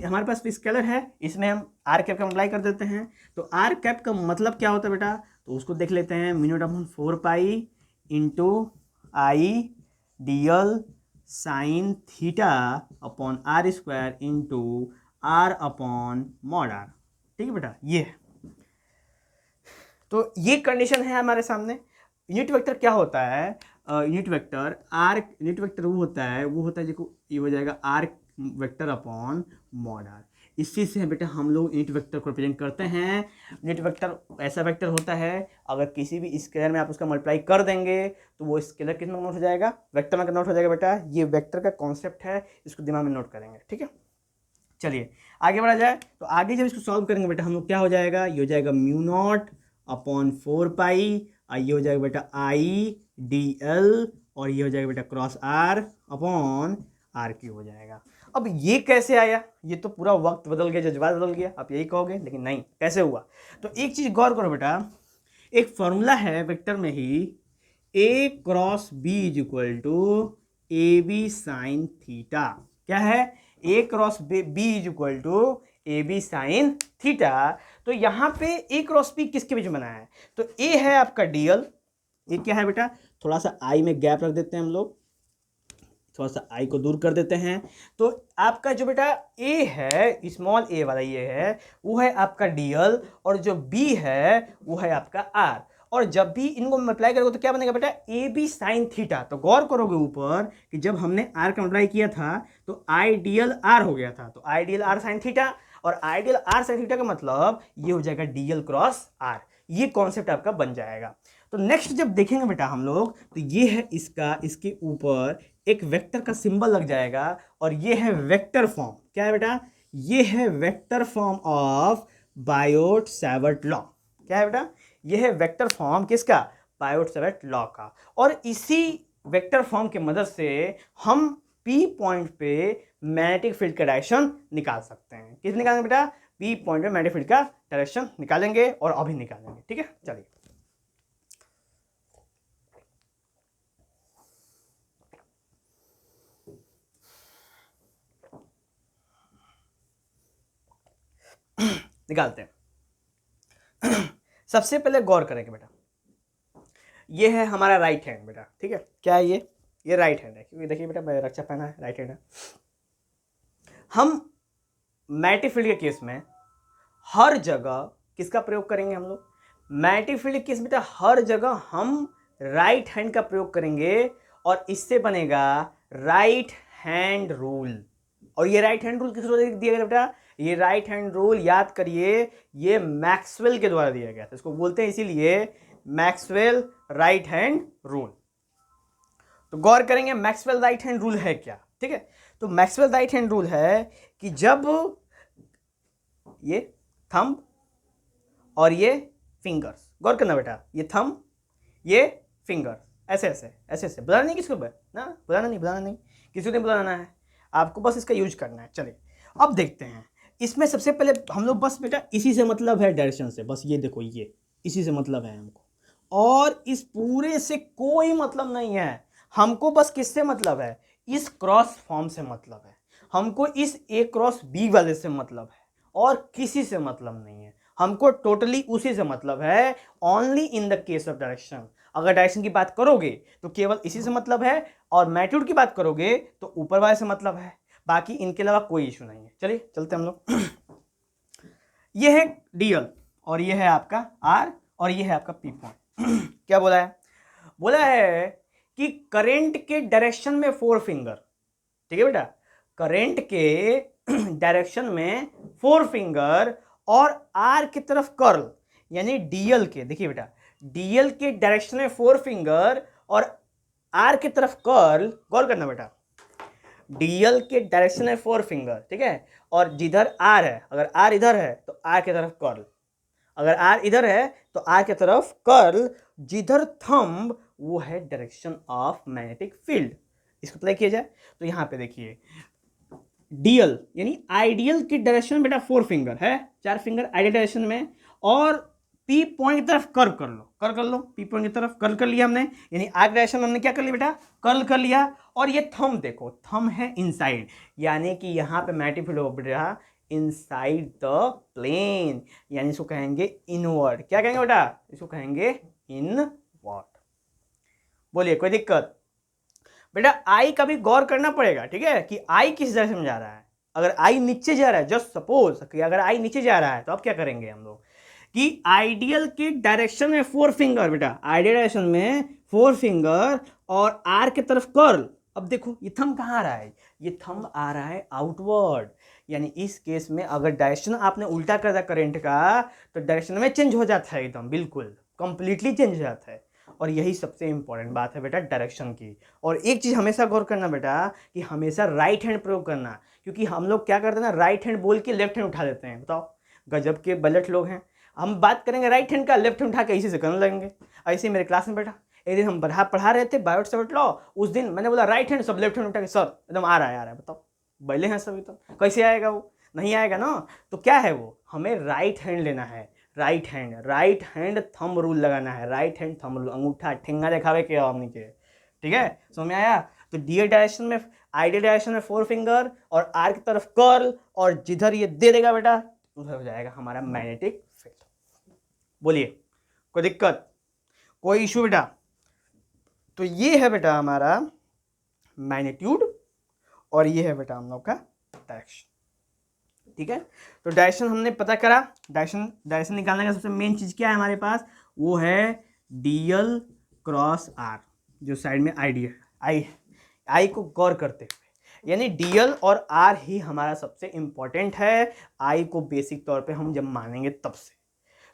हमारे पास स्केलर है, इसमें हम आर कैप का अप्लाई कर देते हैं। तो आर कैप का मतलब क्या होता है बेटा, तो उसको देख लेते हैं, mu not upon 4 pi into I DL sine theta upon are square into R upon mod R. ठीक है बेटा, ये तो ये कंडीशन है हमारे सामने। यूनिट वेक्टर क्या होता है, यूनिट वेक्टर वो होता है जो ये हो जाएगा R vector upon mod R. इसी से बेटा हम लोग यूनिट वेक्टर को रिप्रेजेंट करते हैं। यूनिट वेक्टर ऐसा वेक्टर होता है अगर किसी भी स्केलर में आप उसका मल्टीप्लाई कर देंगे तो वो स्केलर किस में कन्वर्ट हो जाएगा, वेक्टर में कन्वर्ट हो जाएगा बेटा। ये वेक्टर का कॉन्सेप्ट है, इसको दिमाग में नोट करेंगे। ठीक है, चलिए आगे बढ़ा जाए। तो आगे जब इसको सॉल्व करेंगे बेटा हम लोग क्या हो जाएगा, ये हो जाएगा म्यू नॉट अपॉन 4 पाई, ये हो जाएगा बेटा आई डी एल, और ये हो जाएगा बेटा cross R upon R cube हो जाएगा। अब ये कैसे आया, ये तो पूरा वक्त बदल गया, जज्बात बदल गया, आप यही कहोगे, लेकिन नहीं, कैसे हुआ। तो एक चीज़ गौर करो बेटा, एक फॉर्मूला है वेक्टर में ही, a cross b is equal to a b sine theta. क्या है, a cross b is equal to a b sine theta. तो यहाँ पे ए क्रॉस बी किसके बीच में बना है, तो ए है आपका डीएल, ये क्या है बेटा, थोड़ा सा आई में गैप रख देते हैं हम लोग, थोड़ा सा आई को दूर कर देते हैं। तो आपका जो बेटा ए है, स्मॉल ए वाला ये है, वो है आपका डीएल, और जो बी है वो है आपका आर। और जब भी इनको मल्टीप्लाई करोगे तो क्या बनेगा बेटा, ए बी साइन थीटा। तो गौर करोगे ऊपर कि जब हमने आर का मल्टीप्लाई किया था तो आई डीएल आर हो गया था, तो आई डीएल आर साइन थीटा, और आई डीएल आर साइन थीटा का मतलब ये हो जाएगा डीएल क्रॉस आर। ये कॉन्सेप्ट आपका बन जाएगा। तो नेक्स्ट जब देखेंगे बेटा हम लोग, तो ये है इसका, इसके ऊपर एक वेक्टर का सिंबल लग जाएगा, और ये है वेक्टर फॉर्म। क्या है बेटा, ये है vector form of Biot Savart law. क्या है बेटा, ये है वेक्टर फॉर्म किसका, बायोट सावर्ट लॉ का। और इसी वेक्टर फॉर्म की मदद से हम पी पॉइंट पे मैग्नेटिक फील्ड का डायरेक्शन निकाल सकते हैं। किस निकालेंगे बेटा, पी पॉइंट पे मैग्नेटिक फील्ड का डायरेक्शन निकालेंगे, और अभी निकालेंगे। ठीक है, चलिए निकालते हैं। सबसे पहले गौर करेंगे बेटा, ये है हमारा राइट हैंड बेटा। ठीक है, क्या है ये राइट हैंड है, क्योंकि देखिए बेटा मैं रक्षा पहना है, राइट हैंड है। हम मैग्नेटिक फील्ड के केस में हर जगह किसका प्रयोग करेंगे हम लोग, मैग्नेटिक फील्ड के केस में बेटा हर जगह हम राइट हैंड का प्रयोग करेंगे, और इससे बनेगा राइट हैंड रूल। और ये राइट हैंड रूल किस द्वारा दिया गया बेटा, ये राइट हैंड रूल याद करिए, ये मैक्सवेल के द्वारा दिया गया था। इसको बोलते हैं इसीलिए मैक्सवेल राइट हैंड रूल। तो गौर करेंगे मैक्सवेल राइट हैंड रूल है क्या। ठीक है, तो मैक्सवेल राइट हैंड रूल है कि जब ये थंब और ये फिंगर्स, गौर करना बेटा, ये थंब ये फिंगर ऐसे ऐसे ऐसे ऐसे, बुलाना नहीं किसको ना, बुलाना नहीं किसी को नहीं बुलाना है, आपको बस इसका यूज करना है। चलिए अब देखते हैं, इसमें सबसे पहले हम लोग बस बेटा इसी से मतलब है डायरेक्शन से, बस ये देखो ये इसी से मतलब है हमको, और इस पूरे से कोई मतलब नहीं है हमको, बस किससे मतलब है, इस क्रॉस फॉर्म से मतलब है हमको, इस ए क्रॉस बी वाले से मतलब है, और किसी से मतलब नहीं है हमको, टोटली उसी से मतलब है। Only in the case of direction, अगर डायरेक्शन की बात करोगे तो केवल इसी से मतलब है, और मैग्नीट्यूड की बात करोगे तो ऊपर वाले से मतलब है, बाकी इनके अलावा कोई इशू नहीं है। चलिए चलते हम लोग। ये है डीएल, और ये है आपका आर, और ये है आपका पी पॉइंट। क्या बोला है कि करंट के डायरेक्शन में 4 फिंगर। ठीक है बेटा, करंट के डायरेक्शन में 4 फिंगर, और आर की तरफ कर्ल, यानी डीएल के, देखिए बेटा डीएल के डायरेक्शन में 4 फिंगर और आर की तरफ कर्ल, गौर करना बेटा, डीएल के डायरेक्शन में 4 फिंगर, ठीक है, और जिधर आर है, अगर आर इधर है तो आर की तरफ कर्ल, अगर आर इधर है तो आर की तरफ कर्ल, जिधर थंब वो है डायरेक्शन ऑफ मैग्नेटिक फील्ड। इसको अप्लाई किया जाए तो यहां पे देखिए डीएल यानी आइडियल की डायरेक्शन में बेटा 4 फिंगर है, 4 फिंगर आइडियल डायरेक्शन में, और पी पॉइंट की तरफ कर्ल कर लो, पी पॉइंट की तरफ कर्ल कर लिया हमने, यानी आर डायरेक्शन में हमने क्या कर लिया बेटा, कर्ल कर लिया। और ये थंब देखो, थंब है इनसाइड, यानी कि यहाँ पे मैग्नेटिक फील्ड हो बेटा इनसाइड द प्लेन, यानी इसको कहेंगे इनवर्ड। क्या कहेंगे बेटा, इसको कहेंगे इनवर्ड। बोलिए कोई दिक्कत बेटा, आई का भी गौर करना पड़ेगा, ठीक है, कि आई किस डायरेक्शन में जा रहा है। अगर आई नीचे जा रहा है, जस्ट सपोज कि अगर आई नीचे जा रहा है, तो अब क्या करेंगे हम लोग कि आइडियल के डायरेक्शन में 4 फिंगर बेटा, आइडियल डायरेक्शन में 4 फिंगर और आर की तरफ कर्ल। अब देखो ये थंब कहाँ आ रहा है, ये थंब आ रहा है आउटवर्ड, यानी इस केस में अगर डायरेक्शन आपने उल्टा कर दिया करंट का, तो डायरेक्शन में चेंज हो जाता है, एकदम बिल्कुल कंप्लीटली चेंज हो जाता है। और यही सबसे इंपॉर्टेंट बात है बेटा डायरेक्शन की। और एक चीज हमेशा गौर करना बेटा कि हमेशा राइट हैंड प्रयोग करना, क्योंकि हम लोग क्या करते हैं ना, राइट हैंड बोल के लेफ्ट हैंड उठा देते हैं। बताओ, गजब के बलट लोग हैं। हम बात करेंगे राइट हैंड का, लेफ्ट हैंड उठा के इसी से करने लगेंगे। ऐसे ही मेरे क्लास में बेटा एक दिन हम पढ़ा रहे थे बायोट सावर्ट लॉ, उस दिन मैंने बोला राइट हैंड, सब लेफ्ट हैंड उठा के सर एकदम आ रहा है। बताओ बैले हैं सभी, तो कैसे आएगा वो, नहीं आएगा ना। तो क्या है वो, हमें राइट हैंड लेना है, राइट हैंड थंब रूल लगाना है, राइट हैंड थंब रूल, अंगूठा ठेंगा दिखावे के हमनी के, ठीक है, समझ में आया। तो डी डायरेक्शन में, आइडियल डायरेक्शन में 4 फिंगर और आर की तरफ कर्ल, और जिधर ये दे देगा बेटा उधर हो जाएगा हमारा मैग्नेटिक फील्ड। बोलिए कोई दिक्कत, कोई इशू बेटा। तो ये है बेटा हमारा मैग्नीट्यूड और ये है बेटा हम लोग का डायरेक्शन। ठीक है, तो डायरेक्शन हमने पता करा। डायरेक्शन निकालने का सबसे मेन चीज क्या है हमारे पास, वो है dl क्रॉस r, जो साइड में आई को गौर करते हुए, यानी dl और r ही हमारा सबसे इंपॉर्टेंट है। आई को बेसिक तौर पे हम जब मानेंगे तब से,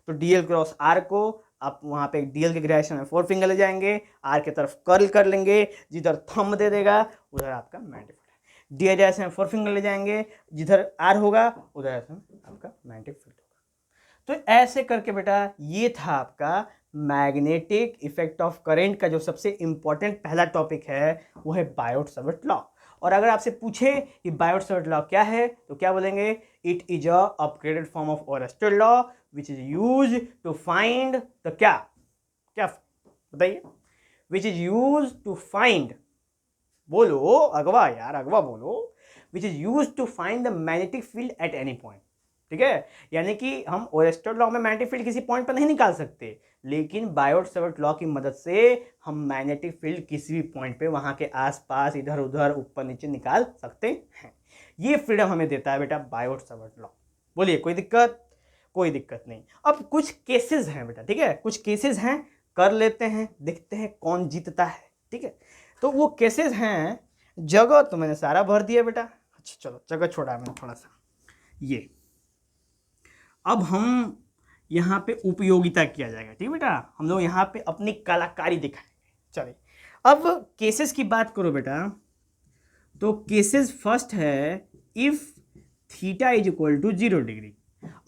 तो dl क्रॉस r को आप वहां पे dl के डायरेक्शन में 4 फिंगर ले जाएंगे, r की तरफ कर्ल कर लेंगे, जिधर थंब दे देगा उधर आपका मैग्नेटिक फील्ड, डी डायरेक्शन में 4 फिंगर ले जाएंगे, जिधर r होगा उधर आपका मैग्नेटिक फील्ड होगा। तो ऐसे करके बेटा ये था आपका मैग्नेटिक इफेक्ट ऑफ करंट का जो सबसे इंपॉर्टेंट पहला टॉपिक है, वो है बायोट-सावर्ट लॉ। और अगर आपसे पूछे कि बायोट-सावर्ट लॉ क्या है तो क्या बोलेंगे, it is a upgraded form of Oersted law which is use to find the क्या बताइए, which is use to find, बोलो अगवा यार, अगवा बोलो, which is use to find the magnetic field at any point. ठीक है, यानी कि हम ओरेस्टर लॉ में मैग्नेटिक फील्ड किसी पॉइंट पर नहीं निकाल सकते, लेकिन बायोट-सावर्ट लॉ की मदद से हम मैग्नेटिक फील्ड किसी भी पॉइंट पे वहां के आसपास इधर उधर ऊपर नीचे निकाल सकते हैं। ये फ्रीडम हमें देता है बेटा बायोट-सावर्ट लॉ। बोलिए कोई दिक्कत? कोई दिक्कत नहीं। अब कुछ केसेस हैं बेटा, ठीक है, कुछ केसेस हैं, कर लेते हैं, देखते हैं कौन जीतता है। ठीक है, तो वो केसेस हैं, जगह तो मैंने सारा भर दिया बेटा। अच्छा चलो जगह छोड़ा मैंने थोड़ा सा, ये अब हम यहाँ पे उपयोगिता किया जाएगा। ठीक बेटा, हम लोग यहाँ पे अपनी कलाकारी दिखाएंगे। चलिए अब केसेस की बात करो बेटा, तो केसेस फर्स्ट है if theta is equal to 0 degree.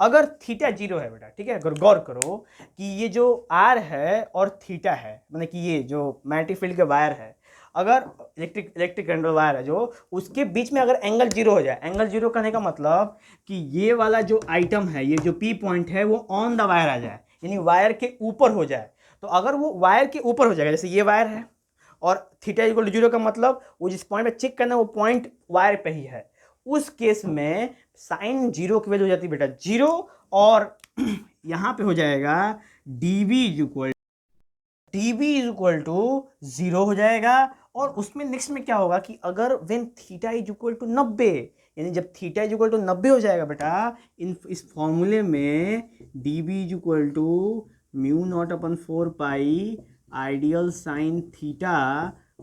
अगर थीटा 0 है बेटा, ठीक है, अगर गौर करो कि ये जो आर है और थीटा है, मतलब कि ये जो मैग्नेटिक फील्ड के वायर है, अगर इलेक्ट्रिक करंट वायर है जो, उसके बीच में अगर एंगल 0 हो जाए, एंगल 0 करने का मतलब कि ये वाला जो आइटम है, ये जो पी पॉइंट है, वो ऑन द वायर आ जाए, यानी वायर के ऊपर हो जाए। तो अगर वो वायर के ऊपर हो जाएगा, जैसे ये वायर है और थीटा इक्वल टू 0 का मतलब वो जिस पॉइंट पे चेक करना है वो पॉइंट वायर पे ही है, उस केस में साइन 0 की वैल्यू हो जाती है बेटा 0, और यहां पे हो जाएगा dB इज इक्वल टू 0 हो जाएगा। और उसमें नेक्स्ट में क्या होगा कि अगर when theta is equal to 90, यानी जब थीटा इज इक्वल टू 90 हो जाएगा बेटा, इस फॉर्मूले में dB is equal to mu not upon 4 pi ideal sine theta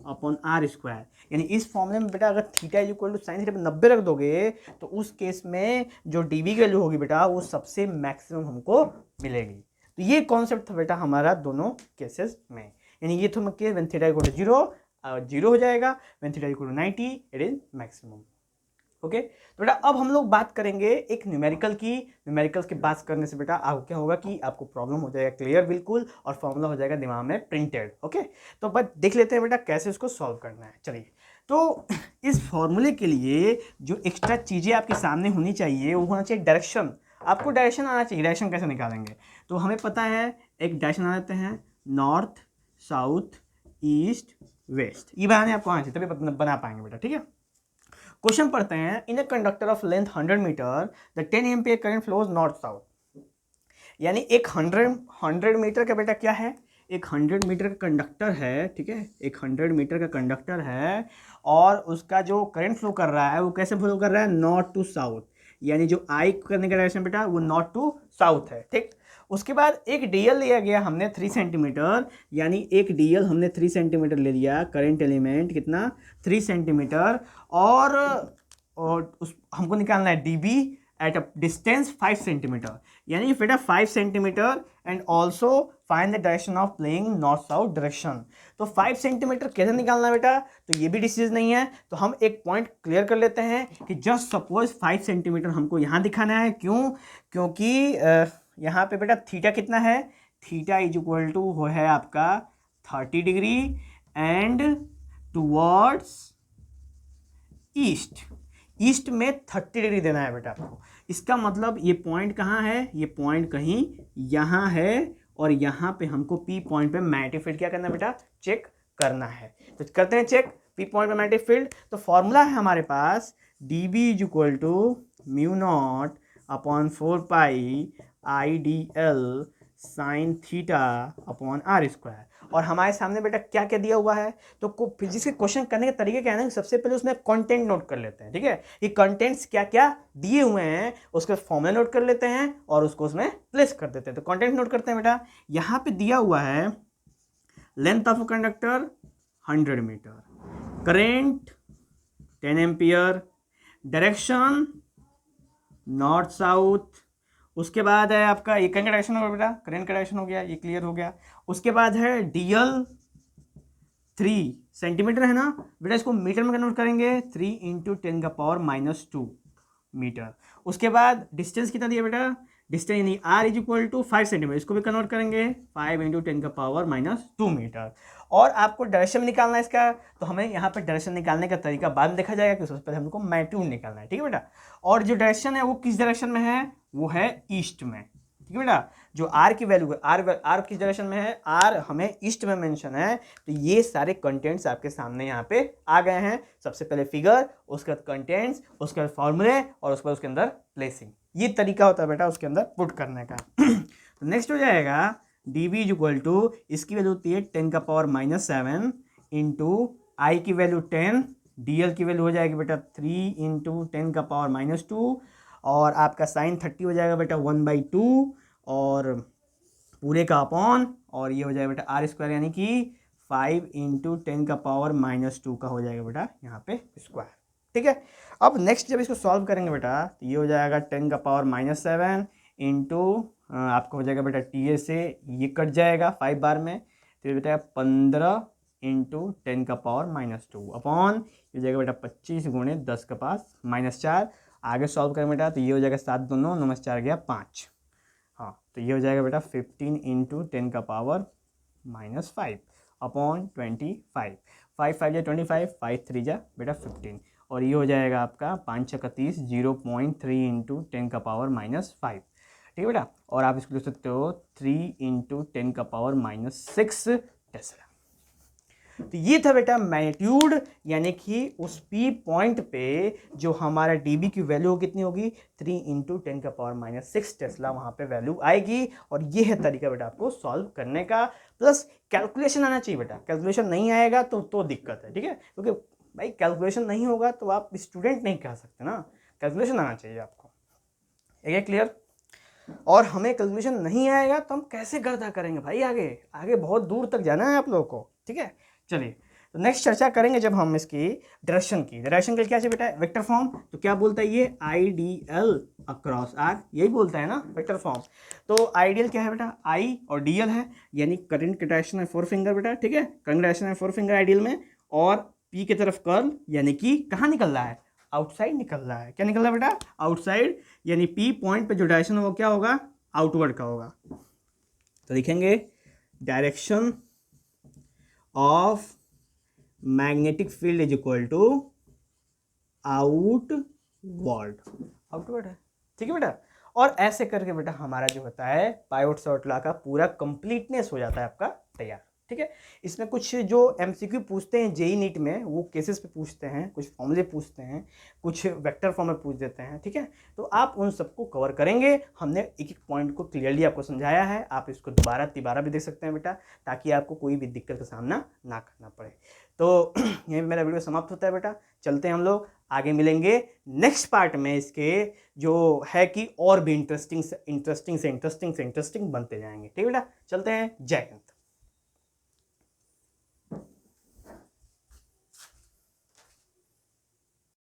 upon are square, यानी इस फॉर्मूले में बेटा अगर theta is equal to sine theta पे 90 रख दोगे तो उस केस में जो dB की वैल्यू होगी बेटा वो सबसे मैक्सिमम हमको मिलेगी। तो ये कॉन्सेप्ट था बेटा हमारा दोनों केसेस में, यानी ये तो case when theta equal to 0 हो जाएगा, when theta equal to 90 it is maximum. Okay, तो बेटा अब हम लोग बात करेंगे एक न्यूमेरिकल की। न्यूमेरिकल्स की बात करने से बेटा आपको क्या होगा कि आपको प्रॉब्लम हो जाएगा क्लियर बिल्कुल, और फॉर्मूला हो जाएगा दिमाग में प्रिंटेड। ओके, तो बस देख लेते हैं बेटा कैसे इसको सॉल्व करना है। चलिए, तो इस फॉर्मूले के लिए जो एक्स्ट्रा चीज़ें आपके सामने होनी चाहिए वो होना चाहिए डायरेक्शन। आपको डायरेक्शन आना चाहिए। डायरेक्शन कैसे निकालेंगे, तो हमें पता है एक डायरेक्शन आ जाते हैं नॉर्थ साउथ ईस्ट वेस्ट, ये बनाने आपको आना चाहिए तभी बना पाएंगे बेटा। ठीक है, क्वेश्चन पढ़ते हैं, in a conductor of length 100 meter the 10 ampere current flows north south. यानी एक 100 मीटर का बेटा क्या है, एक 100 मीटर का कंडक्टर है। ठीक है, एक 100 मीटर का कंडक्टर है और उसका जो करंट फ्लो कर रहा है वो कैसे फ्लो कर रहा है, नॉर्थ टू साउथ, यानी जो आई करने का डायरेक्शन बेटा वो नॉर्थ टू साउथ है। ठीक, उसके बाद एक डीएल लिया गया हमने 3 सेंटीमीटर, यानी एक डीएल हमने 3 सेंटीमीटर ले लिया, करंट एलिमेंट कितना 3 सेंटीमीटर, और उस हमको निकालना है dB at a distance 5 centimetre, यानी बेटा 5 centimetre, and also find the direction of playing north south direction. तो 5 सेंटीमीटर कैसे निकालना है बेटा, तो ये भी डिसीजन नहीं है, तो हम एक पॉइंट क्लियर कर लेते हैं कि जस्ट सपोज 5 सेंटीमीटर हमको यहाँ दिखाना है। क्यों, क्योंकि यहाँ पे बेटा थीटा कितना है, थीटा इज इक्वल टू वो है आपका 30 degree and towards east, east में 30 डिग्री देना है बेटा आपको। इसका मतलब ये पॉइंट कहाँ है, ये पॉइंट कहीं यहाँ है, और यहाँ पे हमको पी पॉइंट पे मैग्नेटिक फील्ड क्या करना है बेटा, चेक करना है। तो करते हैं चेक पी पॉइंट पे मैग्नेटिक फील्ड। तो फॉर्मूला है हमारे पास dB is equal to mu not upon 4 pi IDL sine theta upon are square, और हमारे सामने बेटा क्या क्या दिया हुआ है, तो फिजिक्स के क्वेश्चन करने के तरीके क्या है ना, सबसे पहले उसमें कंटेंट नोट कर लेते हैं, ठीक है, ये कंटेंट्स क्या क्या दिए हुए हैं उसके फॉर्मूला नोट कर लेते हैं और उसको उसमें प्लेस कर देते हैं। तो कंटेंट नोट करते हैं बेटा, यहाँ पे दिया हुआ है length of conductor 100 metre, current 10 ampere, direction north south, उसके बाद है आपका ये करंट का डायरेक्शन हो गया बेटा, करंट का डायरेक्शन हो गया, ये क्लियर हो गया। उसके बाद है डीएल 3 सेंटीमीटर है ना बेटा, इसको मीटर में कन्वर्ट करेंगे, 3 इंटू 10⁻⁻2 मीटर। उसके बाद डिस्टेंस कितना दिया बेटा, डिस्टेंस यानी r is equal to 5 centimetre, इसको भी कन्वर्ट करेंगे 5 इंटू 10⁻⁻2 मीटर। और आपको डायरेक्शन निकालना है इसका, तो हमें यहाँ पर डायरेक्शन निकालने का तरीका बाद में देखा जाएगा कि सबसे पहले हमको मैग्नीट्यूड निकालना है, ठीक है बेटा। और जो डायरेक्शन है वो किस डायरेक्शन में है, वो है ईस्ट में, ठीक है बेटा। जो आर की वैल्यू है, आर किस डायरेक्शन में है, आर हमें ईस्ट में मेंशन है। तो ये सारे कंटेंट्स आपके सामने यहाँ पे आ गए हैं, सबसे पहले फिगर, उसके बाद कंटेंट्स, उसके बाद फॉर्मूले और उसके बाद उसके अंदर प्लेसिंग। ये तरीका होता है बेटा उसके अंदर पुट करने का। तो नेक्स्ट हो जाएगा dB इज इक्वल टू, इसकी वैल्यू होती है 10⁻⁻7 इंटू आई की वैल्यू 10, dl की वैल्यू हो जाएगी बेटा 3 इंटू 10⁻⁻2 और आपका साइन 30 हो जाएगा बेटा 1/2 और पूरे का अपॉन, और ये हो जाएगा बेटा आर स्क्वायर यानी कि 5 इंटू 10⁻⁻2 का हो जाएगा बेटा यहाँ पे स्क्वायर, ठीक है। अब नेक्स्ट जब इसको सॉल्व करेंगे बेटा, तो ये हो जाएगा 10⁻⁻7 इंटू आपको हो जाएगा बेटा टी ए से ये कट जाएगा 5 बार में, तो ये बेटा 15 इंटू 10⁻⁻2 अपॉन ये हो जाएगा बेटा 25 गुणे 10⁻⁻4। आगे सॉल्व करें बेटा, तो ये हो जाएगा 7 2 9 4 गया 5, हाँ, तो ये हो जाएगा बेटा 15 इंटू 10⁻⁻5 अपॉन 25, 5 5 जा 25, 5 3 जा बेटा 15, और ये हो जाएगा आपका 5 6 30, 0.3 इंटू 10⁻⁻5, ठीक है बेटा। और आप इसको लिख सकते हो 3 इंटू 10⁻⁻6 टेस्ला। तो ये था बेटा मैग्नीट्यूड, यानी कि उस पी पॉइंट पे जो हमारा डीबी की वैल्यू कितनी होगी, 3 इंटू 10⁻�6 टेस्ला वहाँ पे वैल्यू आएगी। और ये है तरीका बेटा आपको सॉल्व करने का, प्लस कैलकुलेशन आना चाहिए बेटा, कैलकुलेशन नहीं आएगा तो दिक्कत है, ठीक है, क्योंकि भाई कैलकुलेशन नहीं होगा तो आप स्टूडेंट नहीं कह सकते ना, कैलकुलेशन आना चाहिए आपको, एक क्लियर। और हमें कैलकुलेशन नहीं आएगा तो हम कैसे गर्दा करेंगे भाई, आगे आगे बहुत दूर तक जाना है आप लोगों को, ठीक है। चलिए तो नेक्स्ट चर्चा करेंगे जब हम इसकी डायरेक्शन की, डायरेक्शन के लिए क्या चाहिए बेटा, वेक्टर फॉर्म। तो क्या बोलता है ये, आईडीएल अक्रॉस आर, यही बोलता है ना वेक्टर फॉर्म। तो आईडीएल क्या है बेटा, आई और डीएल है, यानी करंट की डायरेक्शन है 4 फिंगर बेटा, ठीक है, करंट डायरेक्शन है 4 फिंगर आईडीएल में, और पी की तरफ कर्ल यानी कि कहाँ निकल रहा है, आउटसाइड निकल रहा है। क्या निकल रहा है बेटा, आउटसाइड, यानी पी पॉइंट पे जो डायरेक्शन है वो क्या होगा, आउटवर्ड का होगा। तो लिखेंगे direction of magnetic field is equal to outward, outward है, ठीक है बेटा। और ऐसे करके बेटा हमारा जो होता है पाइवट-शॉर्ट लॉ का पूरा कंप्लीटनेस हो जाता है आपका तैयार, ठीक है। इसमें कुछ जो एमसीक्यू पूछते हैं जेई नीट में, वो केसेस पे पूछते हैं, कुछ फॉर्मूले पूछते हैं, कुछ वेक्टर फॉर्म में पूछ देते हैं, ठीक है। तो आप उन सबको कवर करेंगे, हमने एक एक पॉइंट को क्लियरली आपको समझाया है, आप इसको दोबारा तिबारा भी देख सकते हैं बेटा, ताकि आपको कोई भी दिक्कत का सामना ना करना पड़े। तो यहीं मेरा वीडियो समाप्त होता है बेटा, चलते हैं हम लोग आगे, मिलेंगे नेक्स्ट पार्ट में इसके, जो है कि और भी इंटरेस्टिंग से इंटरेस्टिंग बनते जाएंगे, ठीक है बेटा। चलते हैं, जय हिंद।